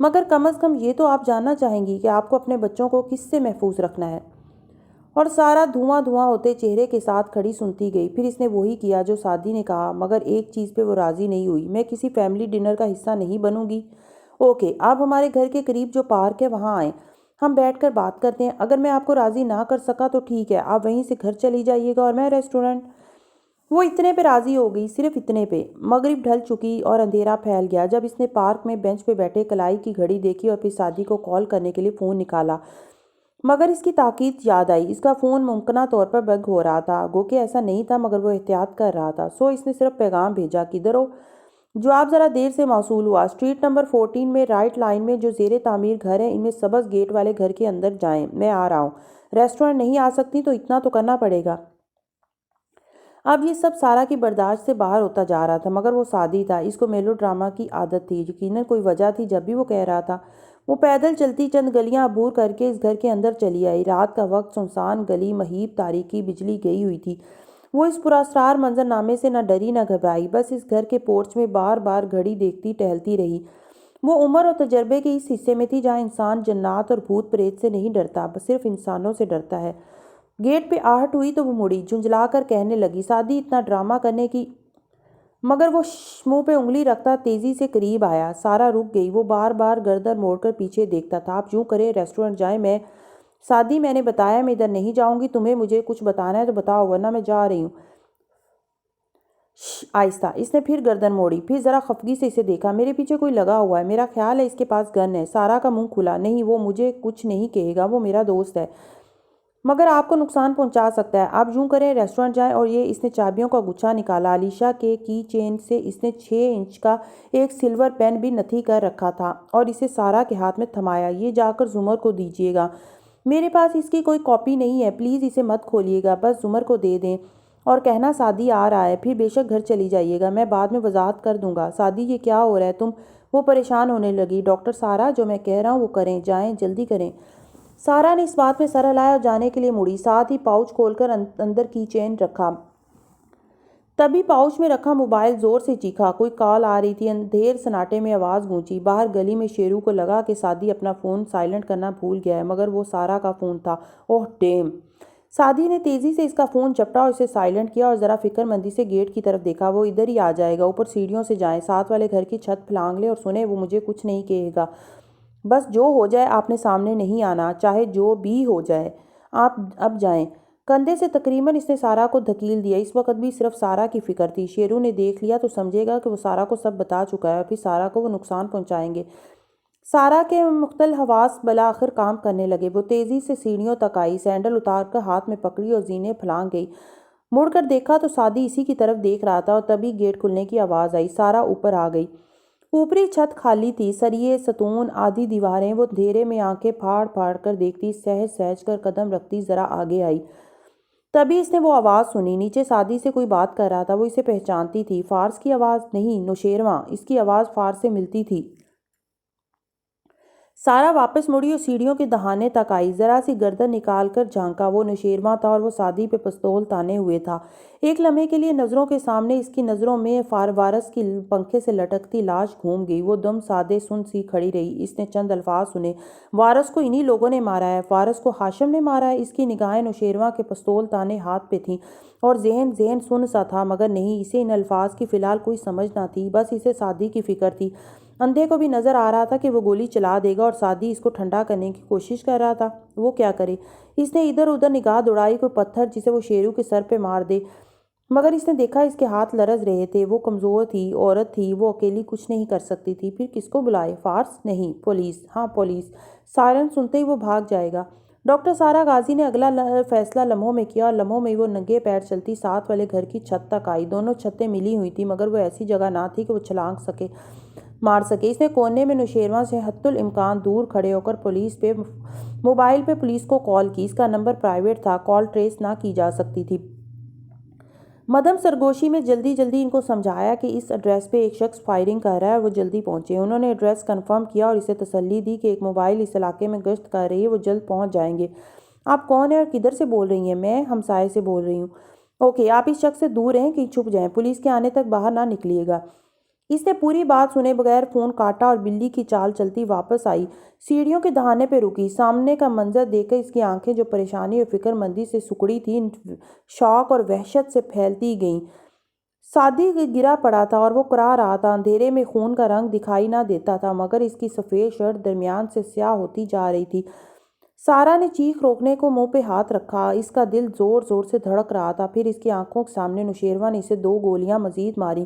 مگر کم از کم یہ تو آپ جاننا چاہیں گی کہ آپ کو اپنے بچوں کو کس سے محفوظ رکھنا ہے۔ اور سارا دھواں دھواں ہوتے چہرے کے ساتھ کھڑی سنتی گئی۔ پھر اس نے وہی کیا جو سعدی نے کہا، مگر ایک چیز پہ وہ راضی نہیں ہوئی۔ میں کسی فیملی ڈنر کا حصہ نہیں بنوں گی۔ اوکے، آپ ہمارے گھر کے قریب جو پارک ہے وہاں آئیں، ہم بیٹھ کر بات کرتے ہیں۔ اگر میں آپ کو راضی نہ کر سکا تو ٹھیک ہے، آپ وہیں سے گھر چلی جائیے گا اور میں ریسٹورنٹ۔ وہ اتنے پہ راضی ہو گئی، صرف اتنے پہ۔ مغرب ڈھل چکی اور اندھیرا پھیل گیا جب اس نے پارک میں بینچ پہ بیٹھے کلائی کی گھڑی دیکھی اور پھر سعدی کو کال کرنے کے لیے فون نکالا، مگر اس کی تاکید یاد آئی۔ اس کا فون ممکنہ طور پر بگ ہو رہا تھا، گو کہ ایسا نہیں تھا، مگر وہ احتیاط کر رہا تھا۔ سو اس نے صرف پیغام بھیجا، کدھر ہو؟ جواب ذرا دیر سے موصول ہوا، اسٹریٹ نمبر 14 میں رائٹ لائن میں جو زیر تعمیر گھر ہیں ان میں سبز گیٹ والے گھر کے اندر جائیں، میں آ رہا ہوں۔ ریسٹورنٹ نہیں آ سکتی تو اتنا تو کرنا پڑے گا۔ اب یہ سب سارا کی برداشت سے باہر ہوتا جا رہا تھا، مگر وہ سادی تھا، اس کو میلو ڈرامہ کی عادت تھی۔ یقیناً کوئی وجہ تھی جب بھی وہ کہہ رہا تھا۔ وہ پیدل چلتی چند گلیاں عبور کر کے اس گھر کے اندر چلی آئی۔ رات کا وقت، سنسان گلی، مہیب تاریکی، بجلی گئی ہوئی تھی۔ وہ اس پراسرار منظرنامے سے نہ ڈری نہ گھبرائی، بس اس گھر کے پورچ میں بار بار گھڑی دیکھتی ٹہلتی رہی۔ وہ عمر اور تجربے کے اس حصے میں تھی جہاں انسان جنات اور بھوت پریت سے نہیں ڈرتا، بس صرف انسانوں سے ڈرتا ہے۔ گیٹ پہ آہٹ ہوئی تو وہ مڑی، جھنجھلا کر کہنے لگی، سعدی اتنا ڈرامہ کرنے کی، مگر وہ منہ پہ انگلی رکھتا تیزی سے قریب آیا۔ سارا رک گئی، وہ بار بار گردن موڑ کر پیچھے دیکھتا تھا۔ آپ یوں کریں، ریسٹورنٹ جائیں، میں سعدی میں نے بتایا میں ادھر نہیں جاؤں گی، تمہیں مجھے کچھ بتانا ہے تو بتاؤ ورنہ میں جا رہی ہوں۔ آہستہ۔ اس نے پھر گردن موڑی، پھر ذرا خفگی سے اسے دیکھا۔ میرے پیچھے کوئی لگا ہوا ہے، میرا خیال ہے اس کے پاس گن ہے۔ سارا کا منہ کھلا، نہیں وہ مجھے کچھ نہیں کہے گا، وہ میرا دوست ہے، مگر آپ کو نقصان پہنچا سکتا ہے۔ آپ یوں کریں، ریسٹورنٹ جائیں۔ اور یہ اس نے چابیوں کا گچھا نکالا۔ علیشا کے کی چین سے اس نے 6 انچ کا ایک سلور پین بھی نتھی کر رکھا تھا اور اسے سارا کے ہاتھ میں تھمایا۔ یہ جا کر زمر کو دیجیے گا، میرے پاس اس کی کوئی کاپی نہیں ہے، پلیز اسے مت کھولیے گا، بس زمر کو دے دیں اور کہنا سعدی آ رہا ہے، پھر بے شک گھر چلی جائیے گا، میں بعد میں وضاحت کر دوں گا۔ سعدی یہ کیا ہو رہا ہے تم؟ وہ پریشان ہونے لگی۔ ڈاکٹر سارا، جو میں کہہ رہا ہوں وہ کریں، جائیں، جلدی کریں۔ سارا نے اس بات میں سر ہلایا اور جانے کے لیے مڑی، ساتھ ہی پاؤچ کھول کر اندر کی چین رکھا۔ تبھی پاؤچ میں رکھا موبائل زور سے چیخا، کوئی کال آ رہی تھی۔ اندھیر سناٹے میں آواز گونجی، باہر گلی میں شیرو کو لگا کہ سعدی اپنا فون سائلنٹ کرنا بھول گیا ہے، مگر وہ سارا کا فون تھا۔ اوہ ڈیم! سعدی نے تیزی سے اس کا فون جپٹا اور اسے سائلنٹ کیا اور ذرا فکر مندی سے گیٹ کی طرف دیکھا۔ وہ ادھر ہی آ جائے گا، اوپر سیڑھیوں سے جائیں، ساتھ والے گھر کی چھت پھلانگ لیں اور سنیں، وہ مجھے کچھ نہیں کہے گا، بس جو ہو جائے آپ نے سامنے نہیں آنا، چاہے جو بھی ہو جائے۔ آپ اب جائیں۔ کندھے سے تقریباً اس نے سارا کو دھکیل دیا۔ اس وقت بھی صرف سارا کی فکر تھی۔ شیرو نے دیکھ لیا تو سمجھے گا کہ وہ سارا کو سب بتا چکا ہے اور پھر سارا کو وہ نقصان پہنچائیں گے۔ سارا کے مختل حواس بالآخر کام کرنے لگے۔ وہ تیزی سے سیڑھیوں تک آئی، سینڈل اتار کر ہاتھ میں پکڑی اور زینے پھلانگ گئی۔ مڑ کر دیکھا تو سعدی اسی کی طرف دیکھ رہا تھا اور تبھی گیٹ کھلنے کی آواز آئی۔ سارا اوپر آ گئی۔ اوپری چھت خالی تھی، سریے، ستون، آدھی دیواریں۔ وہ اندھیرے میں آنکھیں پھاڑ پھاڑ کر دیکھتی، سہج سہج کر قدم رکھتی ذرا آگے آئی۔ تبھی اس نے وہ آواز سنی، نیچے سعدی سے کوئی بات کر رہا تھا۔ وہ اسے پہچانتی تھی، فارس کی آواز نہیں، نوشیروان۔ اس کی آواز فارس سے ملتی تھی۔ سارا واپس مڑی اور سیڑھیوں کے دہانے تک آئی، ذرا سی گردن نکال کر جھانکا، وہ نوشیروان تھا اور وہ سعدی پہ پستول تانے ہوئے تھا۔ ایک لمحے کے لیے نظروں کے سامنے اس کی نظروں میں وارس کی پنکھے سے لٹکتی لاش گھوم گئی۔ وہ دم سادے سن سی کھڑی رہی۔ اس نے چند الفاظ سنے، وارس کو انہی لوگوں نے مارا ہے، وارس کو ہاشم نے مارا ہے۔ اس کی نگاہیں نوشیروان کے پستول تانے ہاتھ پہ تھیں اور ذہن سن سا تھا، مگر نہیں، اسے ان الفاظ کی فی الحال کوئی سمجھ نہ تھی، بس اسے سعدی کی فکر تھی۔ اندھے کو بھی نظر آ رہا تھا کہ وہ گولی چلا دے گا اور سعدی اس کو ٹھنڈا کرنے کی کوشش کر رہا تھا۔ وہ کیا کرے؟ اس نے ادھر ادھر نگاہ دوڑائی، کوئی پتھر جسے وہ شیرو کے سر پہ مار دے، مگر اس نے دیکھا اس کے ہاتھ لرز رہے تھے۔ وہ کمزور تھی، عورت تھی، وہ اکیلی کچھ نہیں کر سکتی تھی۔ پھر کس کو بلائے؟ فارس؟ نہیں، پولیس؟ ہاں پولیس۔ سائرن سنتے ہی وہ بھاگ جائے گا۔ ڈاکٹر سارا غازی نے اگلا فیصلہ لمحوں میں کیا اور لمحوں میں وہ ننگے پیر چلتی ساتھ والے گھر کی چھت تک آئی۔ دونوں چھتیں ملی ہوئی تھیں، مگر وہ ایسی جگہ نہ تھی کہ وہ چھلانگ سکے۔ مار سکے۔ اس نے کونے میں نوشیروان سے حتی الامکان دور کھڑے ہو کر موبائل پہ پولیس کو کال کی۔ اس کا نمبر پرائیویٹ تھا، کال ٹریس نہ کی جا سکتی تھی۔ مدم سرگوشی میں جلدی ان کو سمجھایا کہ اس ایڈریس پہ ایک شخص فائرنگ کر رہا ہے اور وہ جلدی پہنچے۔ انہوں نے ایڈریس کنفرم کیا اور اسے تسلی دی کہ ایک موبائل اس علاقے میں گشت کر رہی ہے، وہ جلد پہنچ جائیں گے۔ آپ کون ہیں اور کدھر سے بول رہی ہیں؟ میں ہمسائے سے بول رہی ہوں۔ اوکے، آپ اس شخص سے دور رہیں، کہیں چھپ جائیں، پولیس کے آنے تک باہر نہ نکلیے گا۔ اس نے پوری بات سنے بغیر فون کاٹا اور بلی کی چال چلتی واپس آئی۔ سیڑھیوں کے دہانے پہ رکی۔ سامنے کا منظر دیکھ کر اس کی آنکھیں جو پریشانی اور فکر مندی سے سکڑی تھیں شوق اور وحشت سے پھیلتی گئیں۔ سعدی گرا پڑا تھا اور وہ کرا رہا تھا۔ اندھیرے میں خون کا رنگ دکھائی نہ دیتا تھا، مگر اس کی سفید شرٹ درمیان سے سیاہ ہوتی جا رہی تھی۔ سارا نے چیخ روکنے کو منہ پہ ہاتھ رکھا۔ اس کا دل زور سے دھڑک رہا تھا۔ پھر اس کی آنکھوں کے سامنے نوشیروان نے اسے 2 گولیاں مزید ماری۔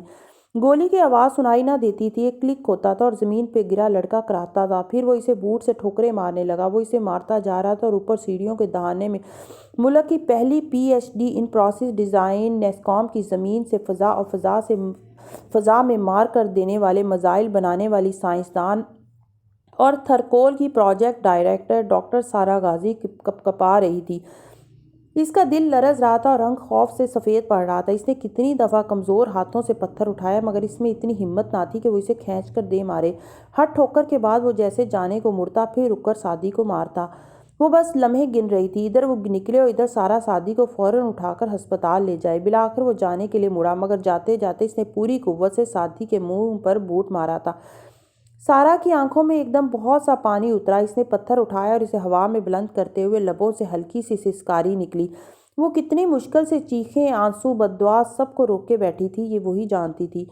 گولی کی آواز سنائی نہ دیتی تھی، ایک کلک ہوتا تھا اور زمین پہ گرا لڑکا کراتا تھا۔ پھر وہ اسے بوٹ سے ٹھوکریں مارنے لگا۔ وہ اسے مارتا جا رہا تھا اور اوپر سیڑھیوں کے دہانے میں ملک کی پہلی PhD in process design NASSCOM کی زمین سے فضا اور فضا میں مار کر دینے والے میزائل بنانے والی سائنسدان اور تھرکول کی پروجیکٹ ڈائریکٹر ڈاکٹر سارا غازی کپا رہی تھی۔ اس کا دل لرز رہا تھا اور رنگ خوف سے سفید پڑ رہا تھا۔ اس نے کتنی دفعہ کمزور ہاتھوں سے پتھر اٹھایا، مگر اس میں اتنی ہمت نہ تھی کہ وہ اسے کھینچ کر دے مارے۔ ہر ٹھوکر کے بعد وہ جیسے جانے کو مڑتا، پھر رک کر سعدی کو مارتا۔ وہ بس لمحے گن رہی تھی، ادھر وہ نکلے اور ادھر سارا سعدی کو فوراً اٹھا کر ہسپتال لے جائے۔ بالآخر وہ جانے کے لیے مڑا، مگر جاتے جاتے اس نے پوری قوت سے سعدی کے منہ پر بوٹ مارا تھا۔ سارا کی آنکھوں میں ایک دم بہت سا پانی اترا۔ اس نے پتھر اٹھایا اور اسے ہوا میں بلند کرتے ہوئے لبوں سے ہلکی سی سسکاری نکلی۔ وہ کتنی مشکل سے چیخیں، آنسو، بددعا سب کو روک کے بیٹھی تھی، یہ وہی جانتی تھی۔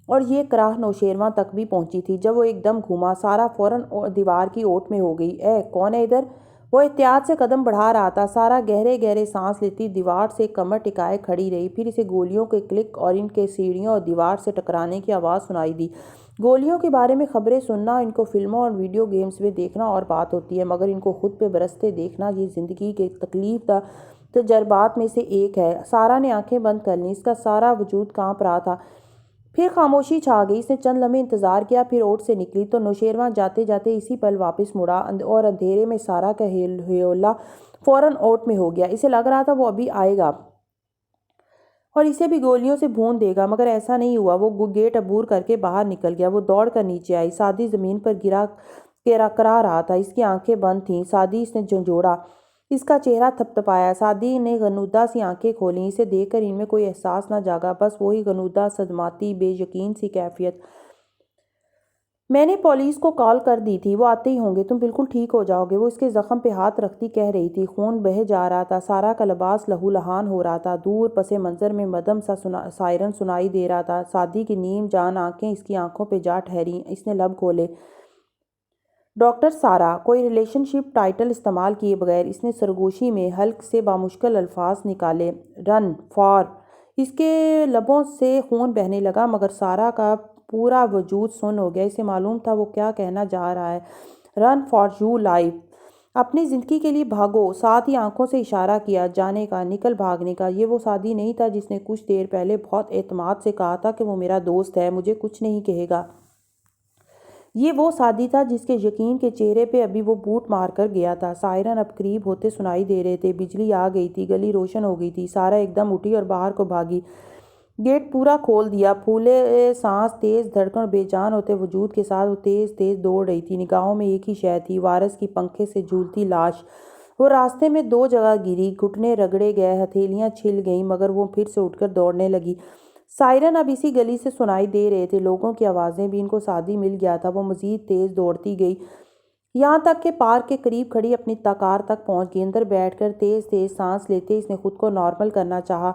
اور یہ کراہ نوشیروان تک بھی پہنچی تھی۔ جب وہ ایک دم گھوما، سارا فوراً دیوار کی اوٹ میں ہو گئی۔ اے کون ہے ادھر؟ وہ احتیاط سے قدم بڑھا رہا تھا۔ سارا گہرے سانس لیتی دیوار سے کمر ٹکائے کھڑی رہی۔ پھر اسے گولیوں کے کلک اور ان کے سیڑھیوں اور دیوار سے ٹکرانے کی آواز سنائی دی۔ گولیوں کے بارے میں خبریں سننا، ان کو فلموں اور ویڈیو گیمز میں دیکھنا اور بات ہوتی ہے، مگر ان کو خود پہ برستے دیکھنا یہ زندگی کے تکلیف دہ تجربات میں سے ایک ہے۔ سارا نے آنکھیں بند کر لیں، اس کا سارا وجود کانپ رہا تھا۔ پھر خاموشی چھا گئی۔ اس نے چند لمحے انتظار کیا، پھر اوٹ سے نکلی تو نوشیروان جاتے جاتے اسی پل واپس مڑا اور اندھیرے میں سارا کا ہیولا فوراً اوٹ میں ہو گیا۔ اسے لگ رہا تھا وہ ابھی آئے گا اور اسے بھی گولیوں سے بھون دے گا، مگر ایسا نہیں ہوا۔ وہ گیٹ عبور کر کے باہر نکل گیا۔ وہ دوڑ کر نیچے آئی۔ سعدی زمین پر کرا رہا تھا، اس کی آنکھیں بند تھیں۔ سعدی اس نے جھنجھوڑا، اس کا چہرہ تھپتھپایا۔ سعدی نے غنودہ سی آنکھیں کھولیں۔ اسے دیکھ کر ان میں کوئی احساس نہ جاگا، بس وہی غنودہ، صدماتی، بے یقین سی کیفیت۔ میں نے پولیس کو کال کر دی تھی، وہ آتے ہی ہوں گے، تم بالکل ٹھیک ہو جاؤ گے۔ وہ اس کے زخم پہ ہاتھ رکھتی کہہ رہی تھی۔ خون بہہ جا رہا تھا، سارا کا لباس لہو لہان ہو رہا تھا۔ دور پس منظر میں مدم سا سائرن سنائی دے رہا تھا۔ سعدی کی نیم جان آنکھیں اس کی آنکھوں پہ جا ٹھہریں۔ اس نے لب کھولے۔ ڈاکٹر سارا، کوئی ریلیشن شپ ٹائٹل استعمال کیے بغیر اس نے سرگوشی میں حلق سے بامشکل الفاظ نکالے۔ Run for. اس کے لبوں سے خون بہنے لگا، مگر سارا کا پورا وجود سن ہو گیا۔ اسے معلوم تھا وہ کیا کہنا جا رہا ہے۔ Run for your life. اپنی زندگی کے لیے بھاگو۔ ساتھ ہی آنکھوں سے اشارہ کیا جانے کا، نکل بھاگنے کا۔ یہ وہ سعدی نہیں تھا جس نے کچھ دیر پہلے بہت اعتماد سے کہا تھا کہ وہ میرا دوست ہے، مجھے کچھ نہیں کہے گا۔ یہ وہ سعدی تھا جس کے یقین کے چہرے پہ ابھی وہ بوٹ مار کر گیا تھا۔ سائرن اب قریب ہوتے سنائی دے رہے تھے، بجلی آ گئی تھی، گلی روشن ہو گئی تھی۔ سارا ایک دم اٹھی اور باہر کو بھاگی۔ گیٹ پورا کھول دیا۔ پھولے سانس، تیز دھڑکن اور بے جان ہوتے وجود کے ساتھ وہ تیز دوڑ رہی تھی۔ نگاہوں میں ایک ہی شے تھی، وارث کی پنکھے سے جھولتی لاش۔ وہ راستے میں 2 جگہ گری، گھٹنے رگڑے گئے، ہتھیلیاں چھل گئیں، مگر وہ پھر سے اٹھ کر دوڑنے لگی۔ سائرن اب اسی گلی سے سنائی دے رہے تھے، لوگوں کی آوازیں بھی۔ ان کو سعدی مل گیا تھا۔ وہ مزید تیز دوڑتی گئی، یہاں تک کہ پارک کے قریب کھڑی اپنی کار تک پہنچ گئی۔ اندر بیٹھ کر تیز سانس لیتے اس نے خود کو نارمل کرنا چاہا۔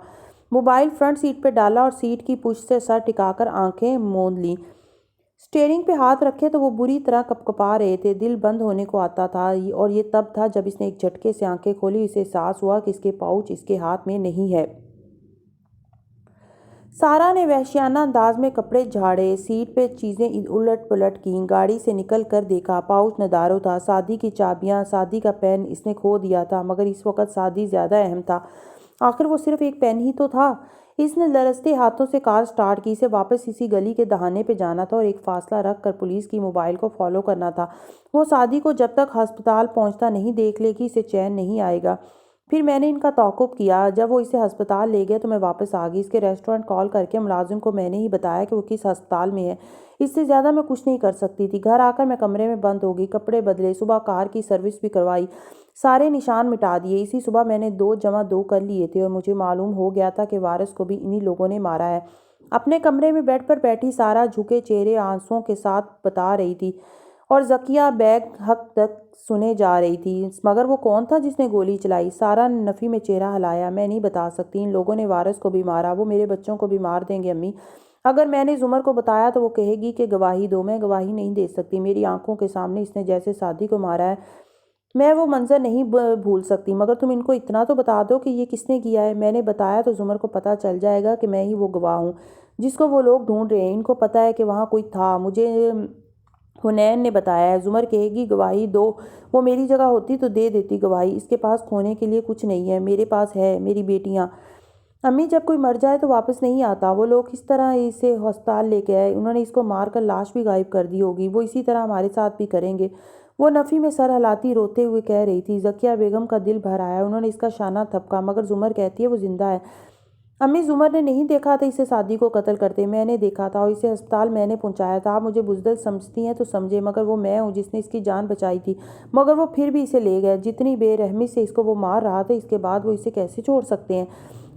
موبائل فرنٹ سیٹ پہ ڈالا اور سیٹ کی پشت سے سر ٹکا کر آنکھیں موند لیں۔ اسٹیئرنگ پہ ہاتھ رکھے تو وہ بری طرح کپکپا رہے تھے، دل بند ہونے کو آتا تھا، اور یہ تب تھا جب اس نے ایک جھٹکے سے آنکھیں کھولی۔ اسے احساس ہوا کہ اس کے پاؤچ اس کے ہاتھ میں نہیں ہے۔ سارا نے وحشیانہ انداز میں کپڑے جھاڑے، سیٹ پہ چیزیں الٹ پلٹ کیں، گاڑی سے نکل کر دیکھا، پاؤچ ندارو تھا۔ سعدی کی چابیاں، سعدی کا پین اس نے کھو دیا تھا، مگر اس وقت سعدی زیادہ اہم تھا۔ آخر وہ صرف ایک پین ہی تو تھا۔ اس نے لرزتے ہاتھوں سے کار سٹارٹ کی. اسے واپس اسی گلی کے دہانے پہ جانا تھا اور ایک فاصلہ رکھ کر پولیس کی موبائل کو فالو کرنا تھا. وہ سعدی کو جب تک ہسپتال پہنچتا نہیں دیکھ لے گی اسے چین نہیں آئے گا. پھر میں نے ان کا تعاقب کیا. جب وہ اسے ہسپتال لے گئے تو میں واپس آ گئی. اس کے ریسٹورنٹ کال کر کے ملازم کو میں نے ہی بتایا کہ وہ کس ہسپتال میں ہے. اس سے زیادہ میں کچھ نہیں کر سکتی تھی. گھر آ کر میں کمرے میں بند ہو گئی. کپڑے بدلے. صبح کار کی سروس بھی کروائی. سارے نشان مٹا دیے. اسی صبح میں نے 2+2 کر لیے تھے اور مجھے معلوم ہو گیا تھا کہ وارث کو بھی انہی لوگوں نے مارا ہے. اپنے کمرے میں بیڈ پر بیٹھی سارا جھکے چہرے آنسوؤں کے ساتھ بتا رہی تھی اور ذکیہ بیگ حق تک سنے جا رہی تھی. مگر وہ کون تھا جس نے گولی چلائی؟ سارا نے نفی میں چہرہ ہلایا. میں نہیں بتا سکتی. ان لوگوں نے وارث کو بھی مارا. وہ میرے بچوں کو بھی مار دیں گے امی. اگر میں نے زمر کو بتایا تو وہ کہے گی کہ گواہی دو. میں گواہی نہیں دے سکتی. میری آنکھوں کے سامنے اس نے جیسے سعدی کو مارا ہے میں وہ منظر نہیں بھول سکتی. مگر تم ان کو اتنا تو بتا دو کہ یہ کس نے کیا ہے. میں نے بتایا تو زمر کو پتہ چل جائے گا کہ میں ہی وہ گواہ ہوں جس کو وہ لوگ ڈھونڈ رہے ہیں. ان کو پتہ ہے کہ وہاں کوئی تھا. مجھے حنین نے بتایا ہے. زمر کہے گی گواہی دو. وہ میری جگہ ہوتی تو دے دیتی گواہی. اس کے پاس کھونے کے لیے کچھ نہیں ہے. میرے پاس ہے. میری بیٹیاں. امی جب کوئی مر جائے تو واپس نہیں آتا. وہ لوگ اس طرح اسے ہسپتال لے کے آئے. انہوں نے اس کو مار کر لاش بھی غائب کر دی ہوگی. وہ اسی طرح ہمارے ساتھ بھی کریں گے. وہ نفی میں سر ہلاتی روتے ہوئے کہہ رہی تھی. ذکیہ بیگم کا دل بھر آیا. انہوں نے اس کا شانہ تھپکا. مگر زمر کہتی ہے وہ زندہ ہے. امی زمر نے نہیں دیکھا تھا اسے سعدی کو قتل کرتے. میں نے دیکھا تھا اور اسے ہسپتال میں نے پہنچایا تھا. آپ مجھے بزدل سمجھتی ہیں تو سمجھے مگر وہ میں ہوں جس نے اس کی جان بچائی تھی. مگر وہ پھر بھی اسے لے گئے. جتنی بے رحمی سے اس کو وہ مار رہا تھا اس کے بعد وہ اسے کیسے چھوڑ سکتے ہیں؟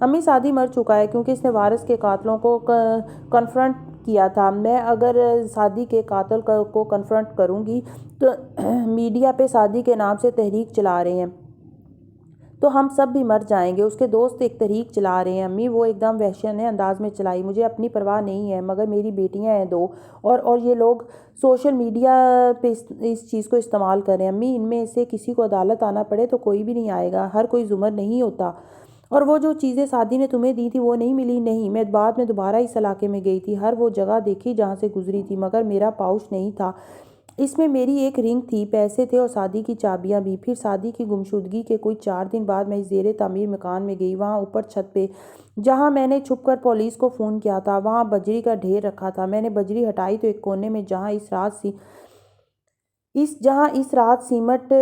امی سعدی مر چکا ہے کیونکہ اس نے وارث کے قاتلوں کو کنفرنٹ کیا تھا. میں اگر سعدی کے قاتل کو کنفرنٹ کروں گی تو میڈیا پہ سعدی کے نام سے تحریک چلا رہے ہیں تو ہم سب بھی مر جائیں گے. اس کے دوست ایک تحریک چلا رہے ہیں امی. وہ ایک دم وحشیانہ انداز میں چلائی. مجھے اپنی پرواہ نہیں ہے مگر میری بیٹیاں ہیں 2 اور یہ لوگ سوشل میڈیا پہ اس چیز کو استعمال کر رہے ہیں. امی ان میں سے کسی کو عدالت آنا پڑے تو کوئی بھی نہیں آئے گا. ہر کوئی زمر نہیں ہوتا. اور وہ جو چیزیں سعدی نے تمہیں دی تھی وہ نہیں ملی؟ نہیں. میں بعد میں دوبارہ اس علاقے میں گئی تھی. ہر وہ جگہ دیکھی جہاں سے گزری تھی مگر میرا پاؤچ نہیں تھا. اس میں میری ایک رنگ تھی. پیسے تھے اور سعدی کی چابیاں بھی. پھر سعدی کی گمشدگی کے کوئی 4 دن بعد میں اس زیر تعمیر مکان میں گئی. وہاں اوپر چھت پہ جہاں میں نے چھپ کر پولیس کو فون کیا تھا وہاں بجری کا ڈھیر رکھا تھا. میں نے بجری ہٹائی تو ایک کونے میں جہاں اس رات سیمنٹ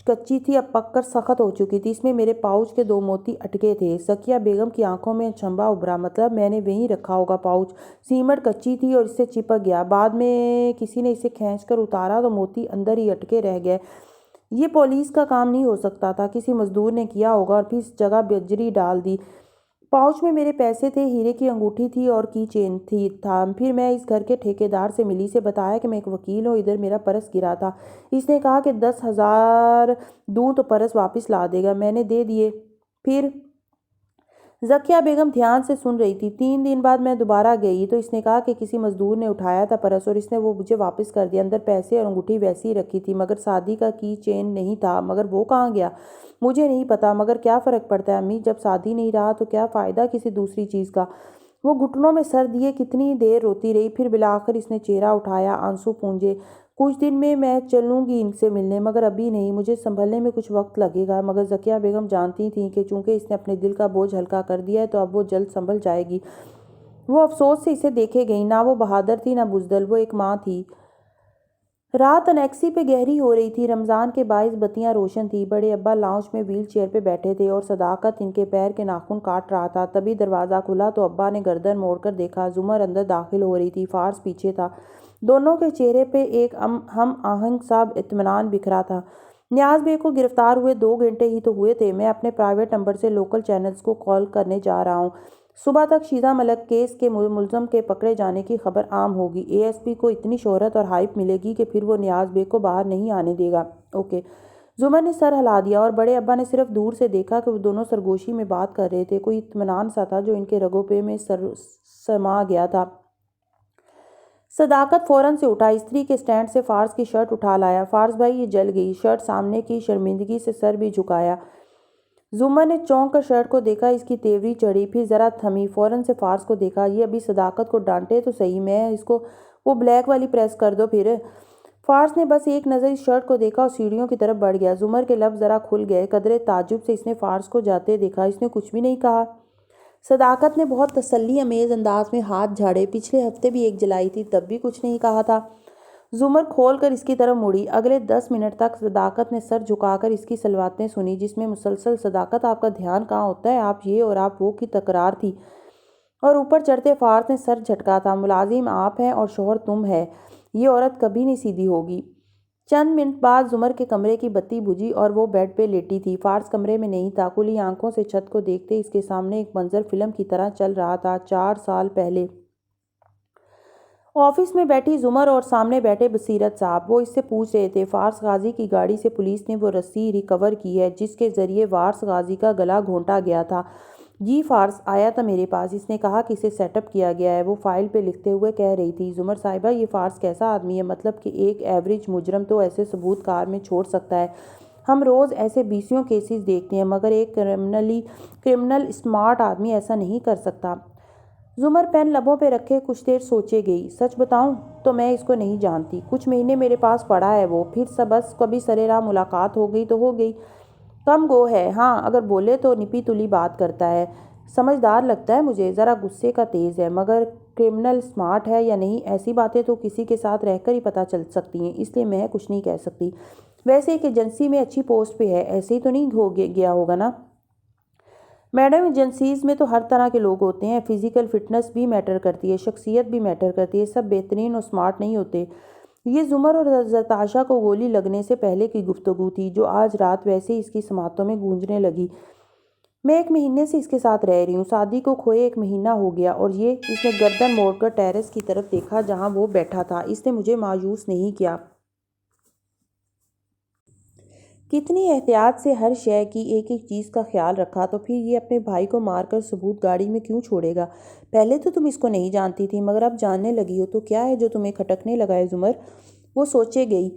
کچی تھی اب پک کر سخت ہو چکی تھی. اس میں میرے پاؤچ کے 2 موتی اٹکے تھے. ذکیہ بیگم کی آنکھوں میں چنبا ابھرا. مطلب میں نے وہیں رکھا ہوگا پاؤچ. سیمنٹ کچی تھی اور اس سے چپک گیا. بعد میں کسی نے اسے کھینچ کر اتارا تو موتی اندر ہی اٹکے رہ گئے. یہ پولیس کا کام نہیں ہو سکتا تھا. کسی مزدور نے کیا ہوگا اور پھر اس جگہ بجری ڈال دی. پاؤچ میں میرے پیسے تھے. ہیرے کی انگوٹھی تھی اور کی چین تھا. پھر میں اس گھر کے ٹھیکیدار سے ملی. سے بتایا کہ میں ایک وکیل ہوں. ادھر میرا پرس گرا تھا. اس نے کہا کہ 10,000 دوں تو پرس واپس لا دے گا. میں نے دے دیے. پھر ذکیہ بیگم دھیان سے سن رہی تھی. 3 دن بعد میں دوبارہ گئی تو اس نے کہا کہ کسی مزدور نے اٹھایا تھا پرس اور اس نے وہ مجھے واپس کر دیا. اندر پیسے اور انگوٹھی ویسی ہی رکھی تھی مگر سعدی کا کی چین نہیں تھا. مگر وہ کہاں گیا مجھے نہیں پتا. مگر کیا فرق پڑتا ہے امی؟ جب سعدی نہیں رہا تو کیا فائدہ کسی دوسری چیز کا؟ وہ گھٹنوں میں سر دیے کتنی دیر روتی رہی. پھر بالآخر اس نے چہرہ اٹھایا. آنسو پونجے. کچھ دن میں چلوں گی ان سے ملنے مگر ابھی نہیں. مجھے سنبھلنے میں کچھ وقت لگے گا. مگر ذکیہ بیگم جانتی تھیں کہ چونکہ اس نے اپنے دل کا بوجھ ہلکا کر دیا ہے تو اب وہ جلد سنبھل جائے گی. وہ افسوس سے اسے دیکھے گئی. نہ وہ بہادر تھی نہ بزدل. وہ ایک ماں تھی. رات انیکسی پہ گہری ہو رہی تھی. رمضان کے باعث بتیاں روشن تھیں. بڑے ابا لاؤنج میں ویل چیئر پہ بیٹھے تھے اور صداقت ان کے پیر کے ناخن کاٹ رہا تھا. تبھی دروازہ کھلا تو ابا نے گردن موڑ کر دیکھا. زمر اندر داخل ہو رہی تھی. فارس پیچھے تھا. دونوں کے چہرے پہ ایک ہم آہنگ سا اطمینان بکھرا تھا. نیاز بیگ کو گرفتار ہوئے 2 گھنٹے ہی تو ہوئے تھے. میں اپنے پرائیویٹ نمبر سے لوکل چینلز کو کال کرنے جا رہا ہوں. صبح تک شیزہ ملک کیس کے ملزم کے پکڑے جانے کی خبر عام ہوگی. اے ایس پی کو اتنی شہرت اور ہائپ ملے گی کہ پھر وہ نیاز بیگ کو باہر نہیں آنے دے گا. اوکے. زمر نے سر ہلا دیا اور بڑے ابا نے صرف دور سے دیکھا کہ وہ دونوں سرگوشی میں بات کر رہے تھے. کوئی اطمینان سا تھا جو ان کے رگوں پہ میں سما گیا تھا. صداقت فوراً سے اٹھا. استری کے سٹینڈ سے فارس کی شرٹ اٹھا لایا. فارس بھائی یہ جل گئی. شرٹ سامنے کی. شرمندگی سے سر بھی جھکایا. زمر نے چونک کر شرٹ کو دیکھا. اس کی تیوری چڑھی. پھر ذرا تھمی. فوراً سے فارس کو دیکھا. یہ ابھی صداقت کو ڈانٹے تو صحیح. میں اس کو وہ بلیک والی پریس کر دو. پھر فارس نے بس ایک نظر اس شرٹ کو دیکھا اور سیڑھیوں کی طرف بڑھ گیا. زمر کے لب ذرا کھل گئے. قدرے تعجب سے اس نے فارس کو جاتے دیکھا. اس نے کچھ بھی نہیں کہا. صداقت نے بہت تسلی امیز انداز میں ہاتھ جھاڑے۔ پچھلے ہفتے بھی ایک جلائی تھی، تب بھی کچھ نہیں کہا تھا۔ زمر کھول کر اس کی طرف مڑی۔ اگلے 10 منٹ تک صداقت نے سر جھکا کر اس کی صلواتیں سنی، جس میں مسلسل صداقت آپ کا دھیان کہاں ہوتا ہے، آپ یہ اور آپ وہ کی تکرار تھی۔ اور اوپر چڑھتے فارس نے سر جھٹکا تھا۔ ملازم آپ ہیں اور شوہر تم ہے، یہ عورت کبھی نہیں سیدھی ہوگی۔ چند منٹ بعد زمر کے کمرے کی بتی بجھی اور وہ بیڈ پہ لیٹی تھی۔ فارس کمرے میں نہیں تھا۔ کھلی آنکھوں سے چھت کو دیکھتے اس کے سامنے ایک منظر فلم کی طرح چل رہا تھا۔ 4 سال پہلے آفس میں بیٹھی زمر اور سامنے بیٹھے بصیرت صاحب، وہ اس سے پوچھ رہے تھے فارس غازی کی گاڑی سے پولیس نے وہ رسی ریکور کی ہے جس کے ذریعے وارث غازی کا گلا گھونٹا گیا تھا۔ جی فارس آیا تھا میرے پاس، اس نے کہا کہ اسے سیٹ اپ کیا گیا ہے۔ وہ فائل پہ لکھتے ہوئے کہہ رہی تھی زمر صاحبہ یہ فارس کیسا آدمی ہے، مطلب کہ ایک ایوریج مجرم تو ایسے ثبوت کار میں چھوڑ سکتا ہے، ہم روز ایسے بیسیوں کیسز دیکھتے ہیں، مگر ایک کرمنل اسمارٹ آدمی ایسا نہیں کر سکتا۔ زمر پین لبوں پہ رکھے کچھ دیر سوچے گئی۔ سچ بتاؤں تو میں اس کو نہیں جانتی، کچھ مہینے میرے پاس پڑا ہے وہ، پھر بس کبھی سرے راہ ملاقات ہو گئی تو ہو گئی۔ کم گو ہے، ہاں اگر بولے تو نپی تلی بات کرتا ہے، سمجھدار لگتا ہے مجھے، ذرا غصے کا تیز ہے، مگر کرمنل اسمارٹ ہے یا نہیں ایسی باتیں تو کسی کے ساتھ رہ کر ہی پتہ چل سکتی ہیں، اس لیے میں کچھ نہیں کہہ سکتی۔ ویسے ایک ایجنسی میں اچھی پوسٹ پہ ہے، ایسے ہی تو نہیں ہو گیا ہوگا نا؟ میڈم ایجنسیز میں تو ہر طرح کے لوگ ہوتے ہیں، فزیکل فٹنس بھی میٹر کرتی ہے، شخصیت بھی میٹر کرتی ہے، سب بہترین اور اسمارٹ نہیں ہوتے۔ یہ زمر اور زرتاشا کو گولی لگنے سے پہلے کی گفتگو تھی جو آج رات ویسے ہی اس کی سماعتوں میں گونجنے لگی۔ میں 1 مہینے سے اس کے ساتھ رہ رہی ہوں، شادی کو کھوئے 1 مہینہ ہو گیا، اور یہ اس نے گردن موڑ کر ٹیرس کی طرف دیکھا جہاں وہ بیٹھا تھا۔ اس نے مجھے مایوس نہیں کیا۔ کتنی احتیاط سے ہر شے کی ایک ایک چیز کا خیال رکھا، تو پھر یہ اپنے بھائی کو مار کر ثبوت گاڑی میں کیوں چھوڑے گا؟ پہلے تو تم اس کو نہیں جانتی تھی، مگر اب جاننے لگی ہو، تو کیا ہے جو تمہیں کھٹکنے لگا ہے زمر؟ وہ سوچے گئی۔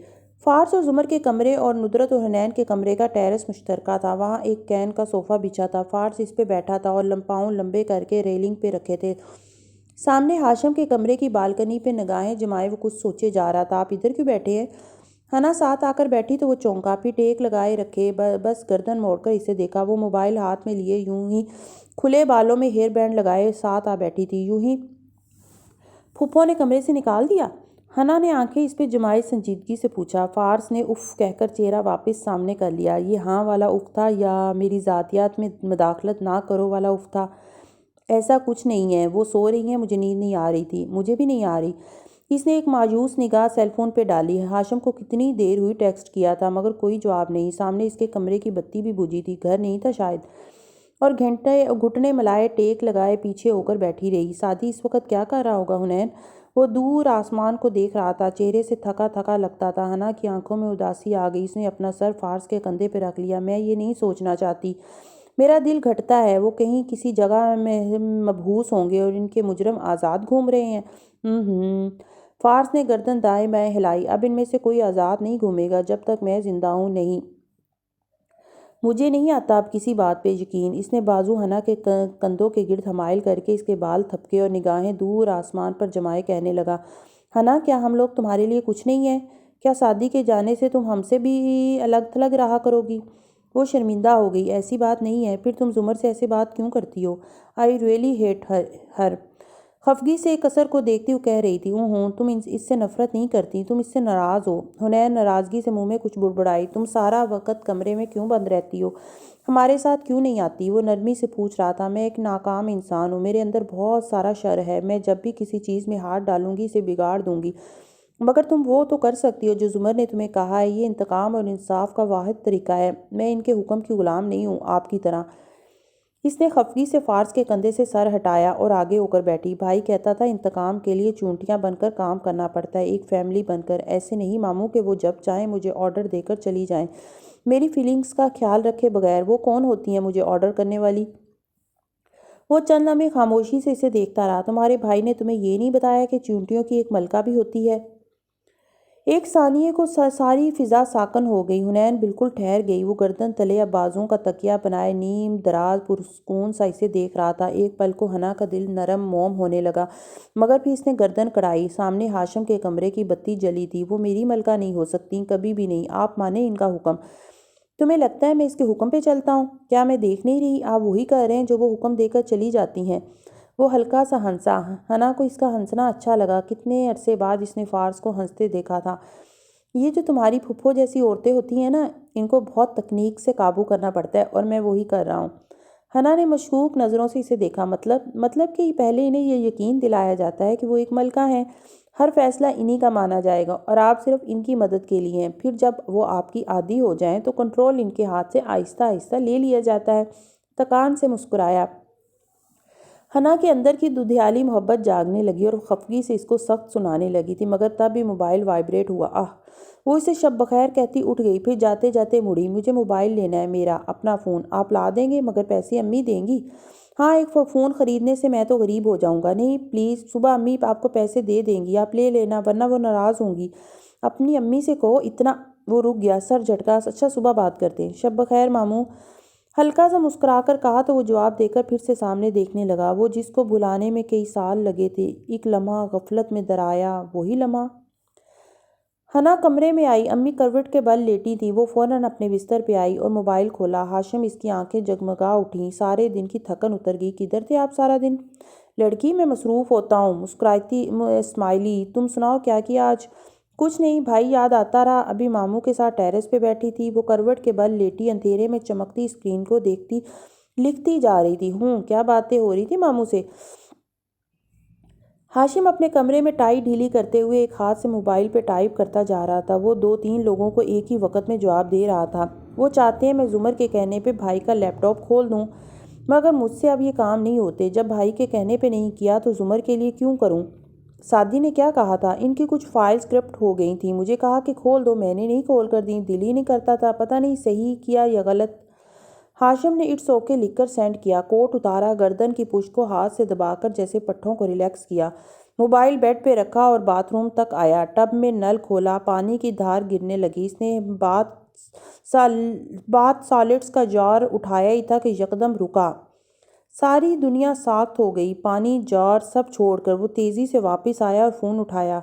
فارس اور زمر کے کمرے اور ندرت اور حنین کے کمرے کا ٹیرس مشترکہ تھا۔ وہاں ایک کین کا صوفہ بچھا تھا، فارس اس پہ بیٹھا تھا اور پاؤں لمبے کر کے ریلنگ پہ رکھے تھے۔ سامنے ہاشم کے کمرے کی بالکنی پہ نگاہیں جمائے وہ کچھ سوچے جا رہا تھا۔ آپ ادھر کیوں بیٹھے ہیں؟ حنا ساتھ آ کر بیٹھی تو وہ چونکا، پھر ٹیک لگائے رکھے بس گردن موڑ کر اسے دیکھا۔ وہ موبائل ہاتھ میں لیے یوں ہی کھلے بالوں میں ہیئر بینڈ لگائے ساتھ آ بیٹھی تھی۔ یوں ہی پھپھو نے کمرے سے نکال دیا؟ حنا نے آنکھیں اس پہ جمائے سنجیدگی سے پوچھا۔ فارس نے اف کہہ کر چہرہ واپس سامنے کر لیا۔ یہ ہاں والا اف تھا یا میری ذاتیات میں مداخلت نہ کرو والا اف تھا؟ ایسا کچھ نہیں ہے، وہ سو رہی ہیں، مجھے نیند نہیں آ رہی تھی۔ مجھے بھی نہیں آ رہی۔ اس نے ایک مایوس نگاہ سیل فون پہ ڈالی۔ ہاشم کو کتنی دیر ہوئی ٹیکسٹ کیا تھا مگر کوئی جواب نہیں۔ سامنے اس کے کمرے کی بتی بھی بجھی تھی، گھر نہیں تھا شاید۔ اور گھٹنے ملائے ٹیک لگائے پیچھے ہو کر بیٹھی رہی۔ سعدی اس وقت کیا کر رہا ہوگا حنین؟ وہ دور آسمان کو دیکھ رہا تھا، چہرے سے تھکا تھکا لگتا تھا۔ حنا کی آنکھوں میں اداسی آ گئی، اس نے اپنا سر فارس کے کندھے پہ رکھ لیا۔ میں یہ نہیں سوچنا چاہتی، میرا دل گھٹتا ہے، وہ کہیں کسی جگہ میں مبعوث ہوں گے اور ان کے مجرم آزاد گھوم رہے ہیں۔ فارس نے گردن دائیں بائیں ہلائی۔ اب ان میں سے کوئی آزاد نہیں گھومے گا جب تک میں زندہ ہوں۔ نہیں، مجھے نہیں آتا اب کسی بات پہ یقین۔ اس نے بازو حنا کے کندھوں کے گرد حمائل کر کے اس کے بال تھپکے اور نگاہیں دور آسمان پر جمائے کہنے لگا، حنا کیا ہم لوگ تمہارے لیے کچھ نہیں ہیں؟ کیا شادی کے جانے سے تم ہم سے بھی الگ تھلگ رہا کرو گی؟ وہ شرمندہ ہو گئی۔ ایسی بات نہیں ہے، پھر تم زمر سے ایسے بات کیوں کرتی ہو؟ آئی ریئلی ہیٹ ہر۔ خفگی سے ایک اثر کو دیکھتی ہوئے کہہ رہی تھی، تم اس سے نفرت نہیں کرتی، تم اس سے ناراض ہو۔ حنین ناراضگی سے منہ میں کچھ بڑبڑائی۔ تم سارا وقت کمرے میں کیوں بند رہتی ہو؟ ہمارے ساتھ کیوں نہیں آتی؟ وہ نرمی سے پوچھ رہا تھا۔ میں ایک ناکام انسان ہوں، میرے اندر بہت سارا شر ہے، میں جب بھی کسی چیز میں ہاتھ ڈالوں گی اسے بگاڑ دوں گی، مگر تم وہ تو کر سکتی ہو جو زمر نے تمہیں کہا ہے، یہ انتقام اور انصاف کا واحد طریقہ ہے، میں ان کے حکم کی غلام نہیں ہوں آپ کی طرح۔ اس نے خفگی سے فارس کے کندھے سے سر ہٹایا اور آگے ہو کر بیٹھی۔ بھائی کہتا تھا انتقام کے لیے چونٹیاں بن کر کام کرنا پڑتا ہے، ایک فیملی بن کر، ایسے نہیں ماموں کہ وہ جب چاہیں مجھے آرڈر دے کر چلی جائیں، میری فیلنگز کا خیال رکھے بغیر۔ وہ کون ہوتی ہیں مجھے آرڈر کرنے والی؟ وہ چند لمحے خاموشی سے اسے دیکھتا رہا۔ تمہارے بھائی نے تمہیں یہ نہیں بتایا کہ چونٹیوں کی ایک ملکہ بھی ہوتی ہے؟ ایک ثانیے کو ساری فضا ساکن ہو گئی۔ حنین بالکل ٹھہر گئی۔ وہ گردن تلے اب بازوؤں کا تکیہ بنائے نیم دراز پرسکون سا اسے دیکھ رہا تھا۔ ایک پل کو حنا کا دل نرم موم ہونے لگا، مگر پھر اس نے گردن کڑائی۔ سامنے ہاشم کے کمرے کی بتی جلی تھی۔ وہ میری ملکہ نہیں ہو سکتی، کبھی بھی نہیں، آپ مانیں ان کا حکم؟ تمہیں لگتا ہے میں اس کے حکم پہ چلتا ہوں؟ کیا میں دیکھ نہیں رہی آپ وہی کر رہے ہیں جو وہ حکم دے کر چلی جاتی ہیں؟ وہ ہلکا سا ہنسا۔ حنا کو اس کا ہنسنا اچھا لگا۔ کتنے عرصے بعد اس نے فارس کو ہنستے دیکھا تھا۔ یہ جو تمہاری پھپھو جیسی عورتیں ہوتی ہیں نا، ان کو بہت تکنیک سے قابو کرنا پڑتا ہے، اور میں وہی کر رہا ہوں۔ حنا نے مشکوک نظروں سے اسے دیکھا۔ مطلب کہ پہلے انہیں یہ یقین دلایا جاتا ہے کہ وہ ایک ملکہ ہیں، ہر فیصلہ انہی کا مانا جائے گا اور آپ صرف ان کی مدد کے لیے ہیں۔ پھر جب وہ آپ کی عادی ہو جائیں تو کنٹرول ان کے ہاتھ سے آہستہ آہستہ لے لیا جاتا ہے۔ تکان سے مسکرایا۔ حنا کے اندر کی ددھیالی محبت جاگنے لگی اور خفگی سے اس کو سخت سنانے لگی تھی، مگر تب بھی موبائل وائبریٹ ہوا۔ وہ اسے شب بخیر کہتی اٹھ گئی، پھر جاتے جاتے مڑی۔ مجھے موبائل لینا ہے، میرا اپنا فون۔ آپ لا دیں گے؟ مگر پیسے امی دیں گی؟ ہاں، ایک فون خریدنے سے میں تو غریب ہو جاؤں گا۔ نہیں پلیز، صبح امی آپ کو پیسے دے دیں گی، آپ لے لینا، ورنہ وہ ناراض ہوں گی۔ اپنی امی سے کہو اتنا۔ وہ رک گیا، سر جھٹکا۔ اچھا صبح بات کرتے ہیں۔ شب بخیر ماموں۔ ہلکا سا مسکرا کر کہا تو وہ جواب دے کر پھر سے سامنے دیکھنے لگا، وہ جس کو بھلانے میں کئی سال لگے تھے۔ ایک لمحہ غفلت میں درایا، وہی لمحہ۔ حنا کمرے میں آئی۔ امی کروٹ کے بل لیٹی تھیں۔ وہ فوراً اپنے بستر پہ آئی اور موبائل کھولا۔ ہاشم، اس کی آنکھیں جگمگا اٹھیں۔ سارے دن کی تھکن اتر گئی۔ کدھر تھے آپ سارا دن؟ لڑکی، میں مصروف ہوتا ہوں۔ مسکراتی اسمائلی۔ تم سناؤ کیا کیا آج؟ کچھ نہیں، بھائی یاد آتا رہا۔ ابھی ماموں کے ساتھ ٹیرس پہ بیٹھی تھی، وہ کروٹ کے بل لیٹی اندھیرے میں چمکتی اسکرین کو دیکھتی لکھتی جا رہی تھی۔ کیا باتیں ہو رہی تھی ماموں سے؟ ہاشم اپنے کمرے میں ٹائی ڈھیلی کرتے ہوئے ایک ہاتھ سے موبائل پہ ٹائپ کرتا جا رہا تھا۔ وہ 2-3 لوگوں کو ایک ہی وقت میں جواب دے رہا تھا۔ وہ چاہتے ہیں میں زمر کے کہنے پہ بھائی کا لیپ ٹاپ کھول دوں، مگر مجھ سے اب یہ کام نہیں ہوتے۔ جب بھائی کے کہنے پہ نہیں کیا تو زمر کے لیے کیوں کروں؟ سعدی نے کیا کہا تھا؟ ان کی کچھ فائلز کرپٹ ہو گئی تھیں، مجھے کہا کہ کھول دو، میں نے نہیں کھول کر دیں۔ دل ہی نہیں کرتا تھا، پتہ نہیں صحیح کیا یا غلط۔ ہاشم نے اٹس اوکے لکھ کر سینڈ کیا۔ کوٹ اتارا، گردن کی پشت کو ہاتھ سے دبا کر جیسے پٹھوں کو ریلیکس کیا۔ موبائل بیڈ پہ رکھا اور باتھ روم تک آیا۔ ٹب میں نل کھولا، پانی کی دھار گرنے لگی۔ اس نے باتھ سالٹس کا جار اٹھایا ہی تھا کہ یکدم رکا۔ ساری دنیا ساکت ہو گئی، پانی، جار سب چھوڑ کر۔ وہ تیزی سے واپس آیا اور فون اٹھایا۔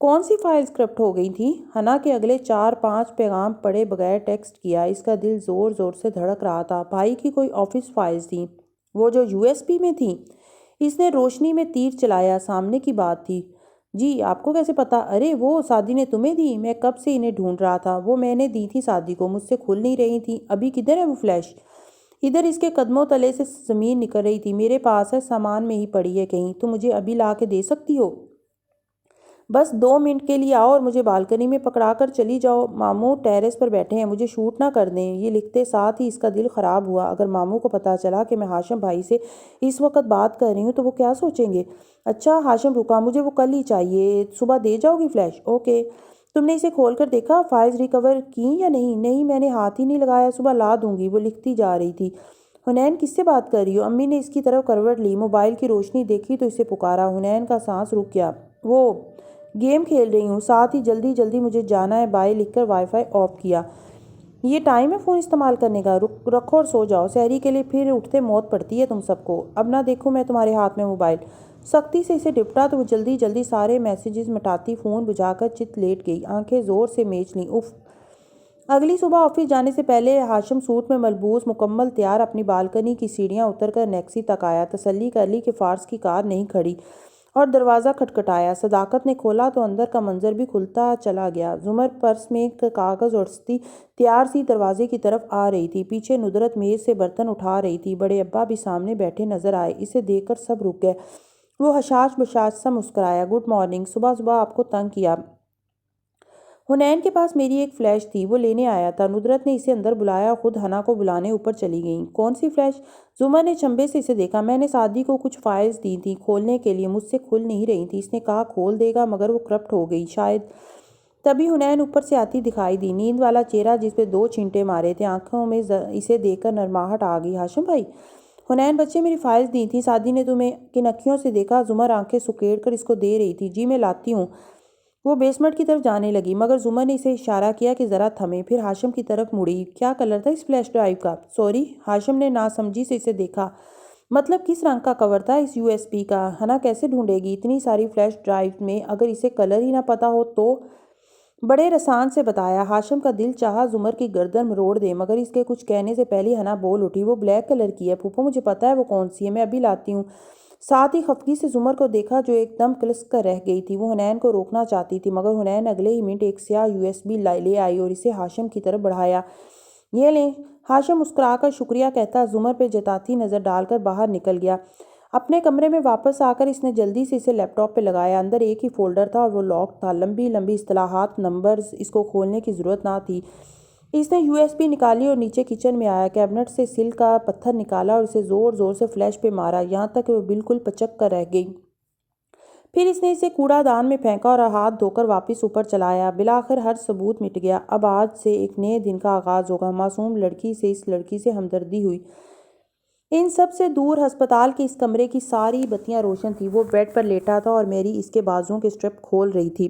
کون سی فائلز کرپٹ ہو گئی تھیں؟ حنا کے اگلے 4-5 پیغام پڑھے بغیر ٹیکسٹ کیا۔ اس کا دل زور زور سے دھڑک رہا تھا۔ بھائی کی کوئی آفس فائلز تھیں، وہ جو USB میں تھیں؟ اس نے روشنی میں تیر چلایا۔ سامنے کی بات تھی۔ جی، آپ کو کیسے پتا؟ ارے وہ سعدی نے تمہیں دی؟ میں کب سے انہیں ڈھونڈ رہا تھا۔ وہ میں نے دی تھی سعدی کو، مجھ سے کھل نہیں رہی تھی۔ ابھی کدھر ہے وہ فلیش؟ ادھر اس کے قدموں تلے سے زمین نکل رہی تھی۔ میرے پاس ہے، سامان میں ہی پڑی ہے کہیں، تم مجھے ابھی لا کے دے سکتی ہو؟ بس 2 منٹ کے لیے آؤ اور مجھے بالکنی میں پکڑا کر چلی جاؤ۔ ماموں ٹیرس پر بیٹھے ہیں، مجھے شوٹ نہ کر دیں۔ یہ لکھتے ساتھ ہی اس کا دل خراب ہوا۔ اگر ماموں کو پتہ چلا کہ میں ہاشم بھائی سے اس وقت بات کر رہی ہوں تو وہ کیا سوچیں گے؟ اچھا ہاشم رکا، مجھے وہ کل ہی چاہیے۔ صبح دے جاؤ گی فلیش؟ اوکے۔ تم نے اسے کھول کر دیکھا؟ فائلز ریکور کیں یا نہیں؟ نہیں، میں نے ہاتھ ہی نہیں لگایا، صبح لا دوں گی۔ وہ لکھتی جا رہی تھی۔ حنین، کس سے بات کر رہی ہو؟ امی نے اس کی طرف کروٹ لی، موبائل کی روشنی دیکھی تو اسے پکارا۔ حنین کا سانس رک گیا۔ وہ گیم کھیل رہی ہوں، ساتھ ہی جلدی جلدی مجھے جانا ہے، بائے لکھ کر وائی فائی آف کیا۔ یہ ٹائم ہے فون استعمال کرنے کا؟ رکھو اور سو جاؤ، سحری کے لیے پھر اٹھتے موت پڑتی ہے تم سب کو۔ اب نہ دیکھوں میں تمہارے ہاتھ میں موبائل۔ سختی سے اسے ڈپٹا تو وہ جلدی جلدی سارے میسیجز مٹاتی فون بجھا کر چت لیٹ گئی، آنکھیں زور سے میچ لیں۔ اف۔ اگلی صبح آفس جانے سے پہلے ہاشم سوٹ میں ملبوس مکمل تیار اپنی بالکنی کی سیڑھیاں اتر کر نیکسی تک آیا۔ تسلی کر لی کہ فارس کی کار نہیں کھڑی اور دروازہ کھٹکھٹایا۔ صداقت نے کھولا تو اندر کا منظر بھی کھلتا چلا گیا۔ زمر پرس میں کاغذ اور دستی تیار سی دروازے کی طرف آ رہی تھی۔ پیچھے ندرت میز سے برتن اٹھا رہی تھی۔ بڑے ابا بھی سامنے بیٹھے نظر آئے۔ اسے دیکھ کر سب رک گئے۔ وہ حشاش بشاش سا مسکرایا۔ گڈ مارننگ، صبح صبح آپ کو تنگ کیا؟ حنین کے پاس میری ایک فلیش تھی، وہ لینے آیا تھا۔ ندرت نے اسے اندر بلایا اور خود حنا کو بلانے اوپر چلی گئیں۔ کون سی فلیش؟ زمر نے چنبے سے اسے دیکھا۔ میں نے سعدی کو کچھ فائلز دی تھیں کھولنے کے لیے، مجھ سے کھل نہیں رہی تھی۔ اس نے کہا کھول دے گا مگر وہ کرپٹ ہو گئی شاید۔ تبھی حنین اوپر سے آتی دکھائی دی، نیند والا چہرہ جس پہ 2 چھینٹے مارے تھے۔ آنکھوں میں اسے دیکھ کر نرماہٹ آ گئی۔ ہاشم بھائی؟ حنین، بچے میری فائلز دی تھیں، سعدی نے تمہیں کن اکھیوں سے دیکھا؟ زمر آنکھیں سکیڑ کر اس کو دے رہی تھی۔ جی میں لاتی ہوں۔ وہ بیسمنٹ کی طرف جانے لگی مگر زمر نے اسے اشارہ کیا کہ ذرا تھمے، پھر ہاشم کی طرف مڑی۔ کیا کلر تھا اس فلیش ڈرائیو کا؟ سوری، ہاشم نے ناسمجھی سے اسے دیکھا۔ مطلب کس رنگ کا کور تھا اس USB کا؟ حنا کیسے ڈھونڈے گی اتنی ساری فلیش ڈرائیو میں اگر اسے کلر ہی نہ پتا ہو تو؟ بڑے رسان سے بتایا۔ ہاشم کا دل چاہا زمر کی گردن مروڑ دے، مگر اس کے کچھ کہنے سے پہلے حنا بول اٹھی، وہ بلیک کلر کی ہے پھوپھو، مجھے پتہ ہے وہ کون سی ہے، میں ابھی لاتی ہوں۔ ساتھ ہی خفگی سے زمر کو دیکھا جو ایک دم کلسک کر رہ گئی تھی۔ وہ حنین کو روکنا چاہتی تھی، مگر حنین اگلے ہی منٹ ایک سیاہ USB لے آئی اور اسے ہاشم کی طرف بڑھایا۔ یہ لیں۔ ہاشم مسکرا کر شکریہ کہتا زمر پہ جتاتی نظر ڈال کر باہر نکل گیا۔ اپنے کمرے میں واپس آ کر اس نے جلدی سے اسے لیپ ٹاپ پہ لگایا۔ اندر ایک ہی فولڈر تھا اور وہ لاک تھا۔ لمبی لمبی اصطلاحات، نمبرز، اس کو کھولنے کی ضرورت نہ تھی۔ اس نے USB نکالی اور نیچے کچن میں آیا، کیبنٹ سے سل کا پتھر نکالا اور اسے زور زور سے فلیش پہ مارا، یہاں تک کہ وہ بالکل پچک کر رہ گئی۔ پھر اس نے اسے کوڑا دان میں پھینکا اور ہاتھ دھو کر واپس اوپر چلایا۔ بالآخر ہر ثبوت مٹ گیا۔ اب آج سے ایک نئے دن کا آغاز ہوگا۔ معصوم لڑکی سے اس لڑکی سے ہمدردی ہوئی۔ ان سب سے دور ہسپتال کے اس کمرے کی ساری بتیاں روشن تھیں۔ وہ بیڈ پر لیٹا تھا اور میری اس کے بازوؤں کے سٹرپ کھول رہی تھی۔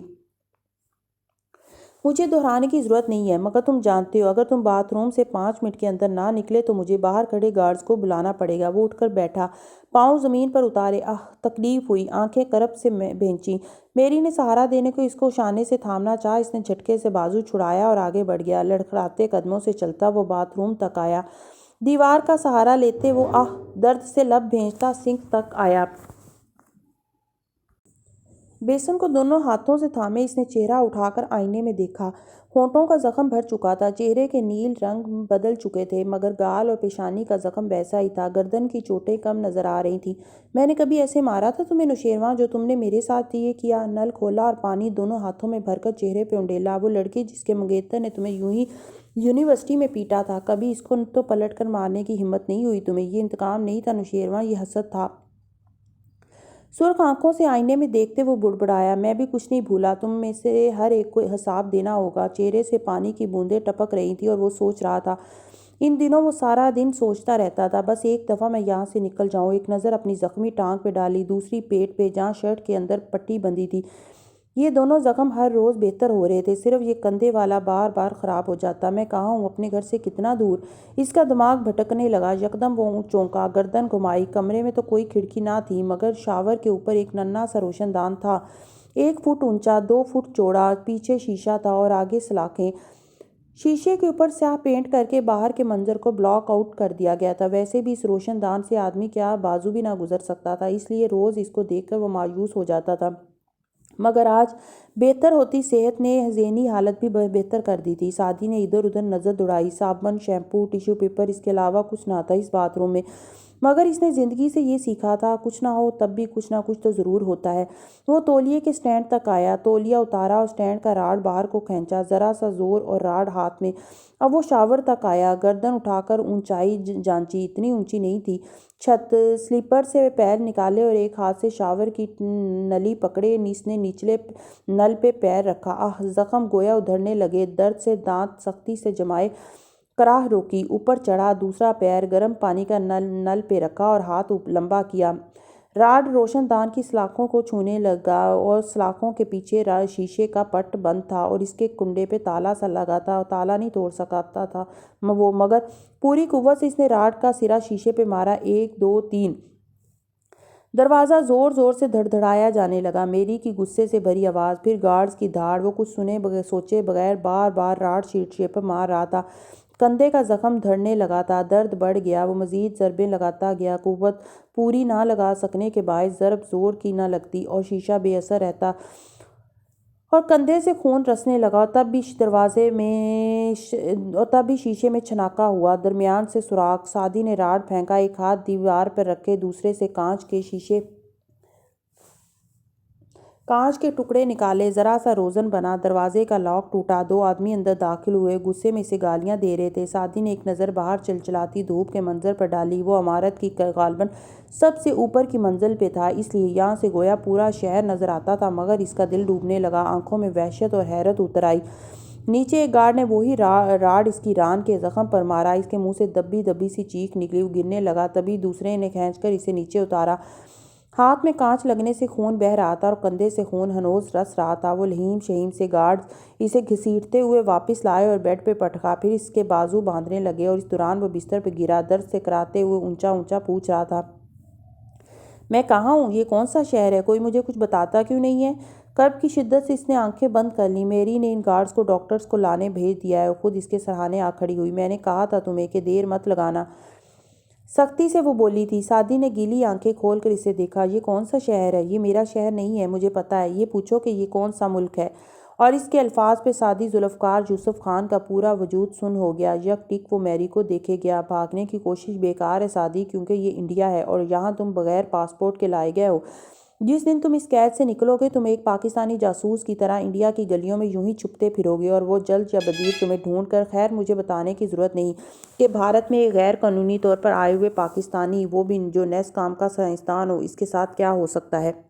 مجھے دہرانے کی ضرورت نہیں ہے، مگر تم جانتے ہو اگر تم باتھ روم سے 5 منٹ کے اندر نہ نکلے تو مجھے باہر کھڑے گارڈز کو بلانا پڑے گا۔ وہ اٹھ کر بیٹھا، پاؤں زمین پر اتارے۔ تکلیف ہوئی، آنکھیں کرب سے بھینچیں۔ میری نے سہارا دینے کو اس کو شانے سے تھامنا چاہا۔ اس نے جھٹکے سے بازو چھڑایا اور آگے بڑھ گیا۔ لڑکھڑاتے قدموں سے چلتا وہ باتھ روم تک آیا۔ دیوار کا سہارا لیتے وہ درد سے لب بھینچتا سنک تک آیا۔ بیسن کو دونوں ہاتھوں سے تھامے اس نے چہرہ اٹھا کر آئینے میں دیکھا۔ ہونٹوں کا زخم بھر چکا تھا، چہرے کے نیل رنگ بدل چکے تھے، مگر گال اور پیشانی کا زخم ویسا ہی تھا۔ گردن کی چوٹیں کم نظر آ رہی تھیں۔ میں نے کبھی ایسے مارا تھا تمہیں نوشیروان جو تم نے میرے ساتھ یہ کیا؟ نل کھولا اور پانی دونوں ہاتھوں میں بھر کر چہرے پہ انڈیلا۔ وہ لڑکی جس کے منگیتر نے تمہیں یوں ہی یونیورسٹی میں پیٹا تھا، کبھی اس کو تو پلٹ کر مارنے کی ہمت نہیں ہوئی تمہیں؟ یہ انتقام نہیں تھا نوشیروان، یہ حسد تھا۔ سرخ آنکھوں سے آئینے میں دیکھتے وہ بڑبڑایا، میں بھی کچھ نہیں بھولا، تم میں سے ہر ایک کو حساب دینا ہوگا۔ چہرے سے پانی کی بوندیں ٹپک رہی تھیں اور وہ سوچ رہا تھا۔ ان دنوں وہ سارا دن سوچتا رہتا تھا، بس ایک دفعہ میں یہاں سے نکل جاؤں۔ ایک نظر اپنی زخمی ٹانگ پہ ڈالی، دوسری پیٹ پہ جہاں شرٹ کے اندر پٹی بندھی تھی۔ یہ دونوں زخم ہر روز بہتر ہو رہے تھے، صرف یہ کندھے والا بار بار خراب ہو جاتا۔ میں کہاں ہوں؟ اپنے گھر سے کتنا دور؟ اس کا دماغ بھٹکنے لگا۔ یکدم وہ چونکا، گردن گھمائی۔ کمرے میں تو کوئی کھڑکی نہ تھی، مگر شاور کے اوپر ایک ننھا سا روشن دان تھا، 1 فٹ اونچا، 2 فٹ چوڑا۔ پیچھے شیشہ تھا اور آگے سلاخیں۔ شیشے کے اوپر سیاہ پینٹ کر کے باہر کے منظر کو بلاک آؤٹ کر دیا گیا تھا۔ ویسے بھی اس روشن دان سے آدمی کیا بازو بھی نہ گزر سکتا تھا، اس لیے روز اس کو دیکھ کر وہ مایوس ہو جاتا تھا، مگر آج بہتر ہوتی صحت نے ذہنی حالت بھی بہتر کر دی تھی۔ سعدی نے ادھر ادھر نظر دوڑائی۔ صابن، شیمپو، ٹیشو پیپر، اس کے علاوہ کچھ نہ تھا اس باتھ روم میں، مگر اس نے زندگی سے یہ سیکھا تھا، کچھ نہ ہو تب بھی کچھ نہ کچھ تو ضرور ہوتا ہے۔ وہ تولیے کے سٹینڈ تک آیا، تولیہ اتارا اور سٹینڈ کا راڈ باہر کو کھینچا، ذرا سا زور اور راڈ ہاتھ میں۔ اب وہ شاور تک آیا، گردن اٹھا کر اونچائی جانچی، اتنی اونچی نہیں تھی۔ چھت، سلیپر سے پیر نکالے اور ایک ہاتھ سے شاور کی نلی پکڑے اس نے نچلے نل پہ پیر رکھا۔ زخم گویا ادھڑنے لگے، درد سے دانت سختی سے جمائے۔ کراہ روکی، اوپر چڑھا، دوسرا پیر گرم پانی کا نل پہ رکھا اور ہاتھ لمبا کیا۔ راڈ روشن دان کی سلاخوں کو چھونے لگا اور سلاخوں کے پیچھے شیشے کا پٹ بند تھا اور اس کے کنڈے پہ تالا سا لگا تھا۔ تالا نہیں توڑ سکتا تھا وہ، مگر پوری قوت سے اس نے راڈ کا سرا شیشے پہ مارا۔ 1 2 3۔ دروازہ زور زور سے دھڑدھڑایا جانے لگا۔ میری کی غصے سے بھری آواز، پھر گارڈز کی دھاڑ۔ وہ کچھ سوچے بغیر بار بار راڈ شیشے پر مار رہا تھا۔ کندھے کا زخم دھڑنے لگا تھا، درد بڑھ گیا۔ وہ مزید ضربیں لگاتا گیا، قوت پوری نہ لگا سکنے کے باعث ضرب زور کی نہ لگتی اور شیشہ بے اثر رہتا اور کندھے سے خون رسنے لگا۔ تب بھی شیشے میں چھناکا ہوا، درمیان سے سوراخ۔ سعدی نے راڈ پھینکا، ایک ہاتھ دیوار پر رکھے، دوسرے سے کانچ کے ٹکڑے نکالے، ذرا سا روزن بنا۔ دروازے کا لاک ٹوٹا، 2 آدمی اندر داخل ہوئے، غصے میں اسے گالیاں دے رہے تھے۔ سعدی نے ایک نظر باہر چلچلاتی دھوپ کے منظر پر ڈالی۔ وہ عمارت کی غالباً سب سے اوپر کی منزل پہ تھا، اس لیے یہاں سے گویا پورا شہر نظر آتا تھا، مگر اس کا دل ڈوبنے لگا، آنکھوں میں وحشت اور حیرت اتر آئی۔ نیچے ایک گارڈ نے وہی راڈ اس کی ران کے زخم پر مارا، اس کے منہ سے دبی دبی سی چیخ نکلی، وہ گرنے لگا۔ تبھی دوسرے نے کھینچ کر اسے نیچے اتارا۔ ہاتھ میں کانچ لگنے سے خون بہہ رہا تھا اور کندھے سے خون ہنوز رس رہا تھا۔ وہ لہیم شہیم سے گارڈز اسے گھسیٹتے ہوئے واپس لائے اور بیڈ پہ پٹکا، پھر اس کے بازو باندھنے لگے اور اس دوران وہ بستر پہ گرا، درد سے کراہتے ہوئے اونچا اونچا پوچھ رہا تھا، میں کہاں ہوں؟ یہ کون سا شہر ہے؟ کوئی مجھے کچھ بتاتا کیوں نہیں ہے؟ کرب کی شدت سے اس نے آنکھیں بند کر لیں۔ میری نے ان گارڈز کو ڈاکٹرز کو لانے بھیج دیا ہے اور خود اس کے سرہانے آ کھڑی ہوئی۔ میں نے کہا تھا تمہیں کہ دیر مت لگانا، سختی سے وہ بولی تھی۔ سعدی نے گیلی آنکھیں کھول کر اسے دیکھا۔ یہ کون سا شہر ہے؟ یہ میرا شہر نہیں ہے، مجھے پتہ ہے۔ یہ پوچھو کہ یہ کون سا ملک ہے؟ اور اس کے الفاظ پہ سعدی ذوالفقار یوسف خان کا پورا وجود سن ہو گیا۔ یک ٹک وہ میری کو دیکھے گیا۔ بھاگنے کی کوشش بیکار ہے سعدی، کیونکہ یہ انڈیا ہے اور یہاں تم بغیر پاسپورٹ کے لائے گئے ہو۔ جس دن تم اس قید سے نکلو گے تم ایک پاکستانی جاسوس کی طرح انڈیا کی گلیوں میں یوں ہی چھپتے پھرو گے اور وہ جلد یا بدیر تمہیں ڈھونڈ کر، خیر مجھے بتانے کی ضرورت نہیں کہ بھارت میں ایک غیر قانونی طور پر آئے ہوئے پاکستانی، وہ بھی جو نیس کام کا سائنسدان ہو، اس کے ساتھ کیا ہو سکتا ہے۔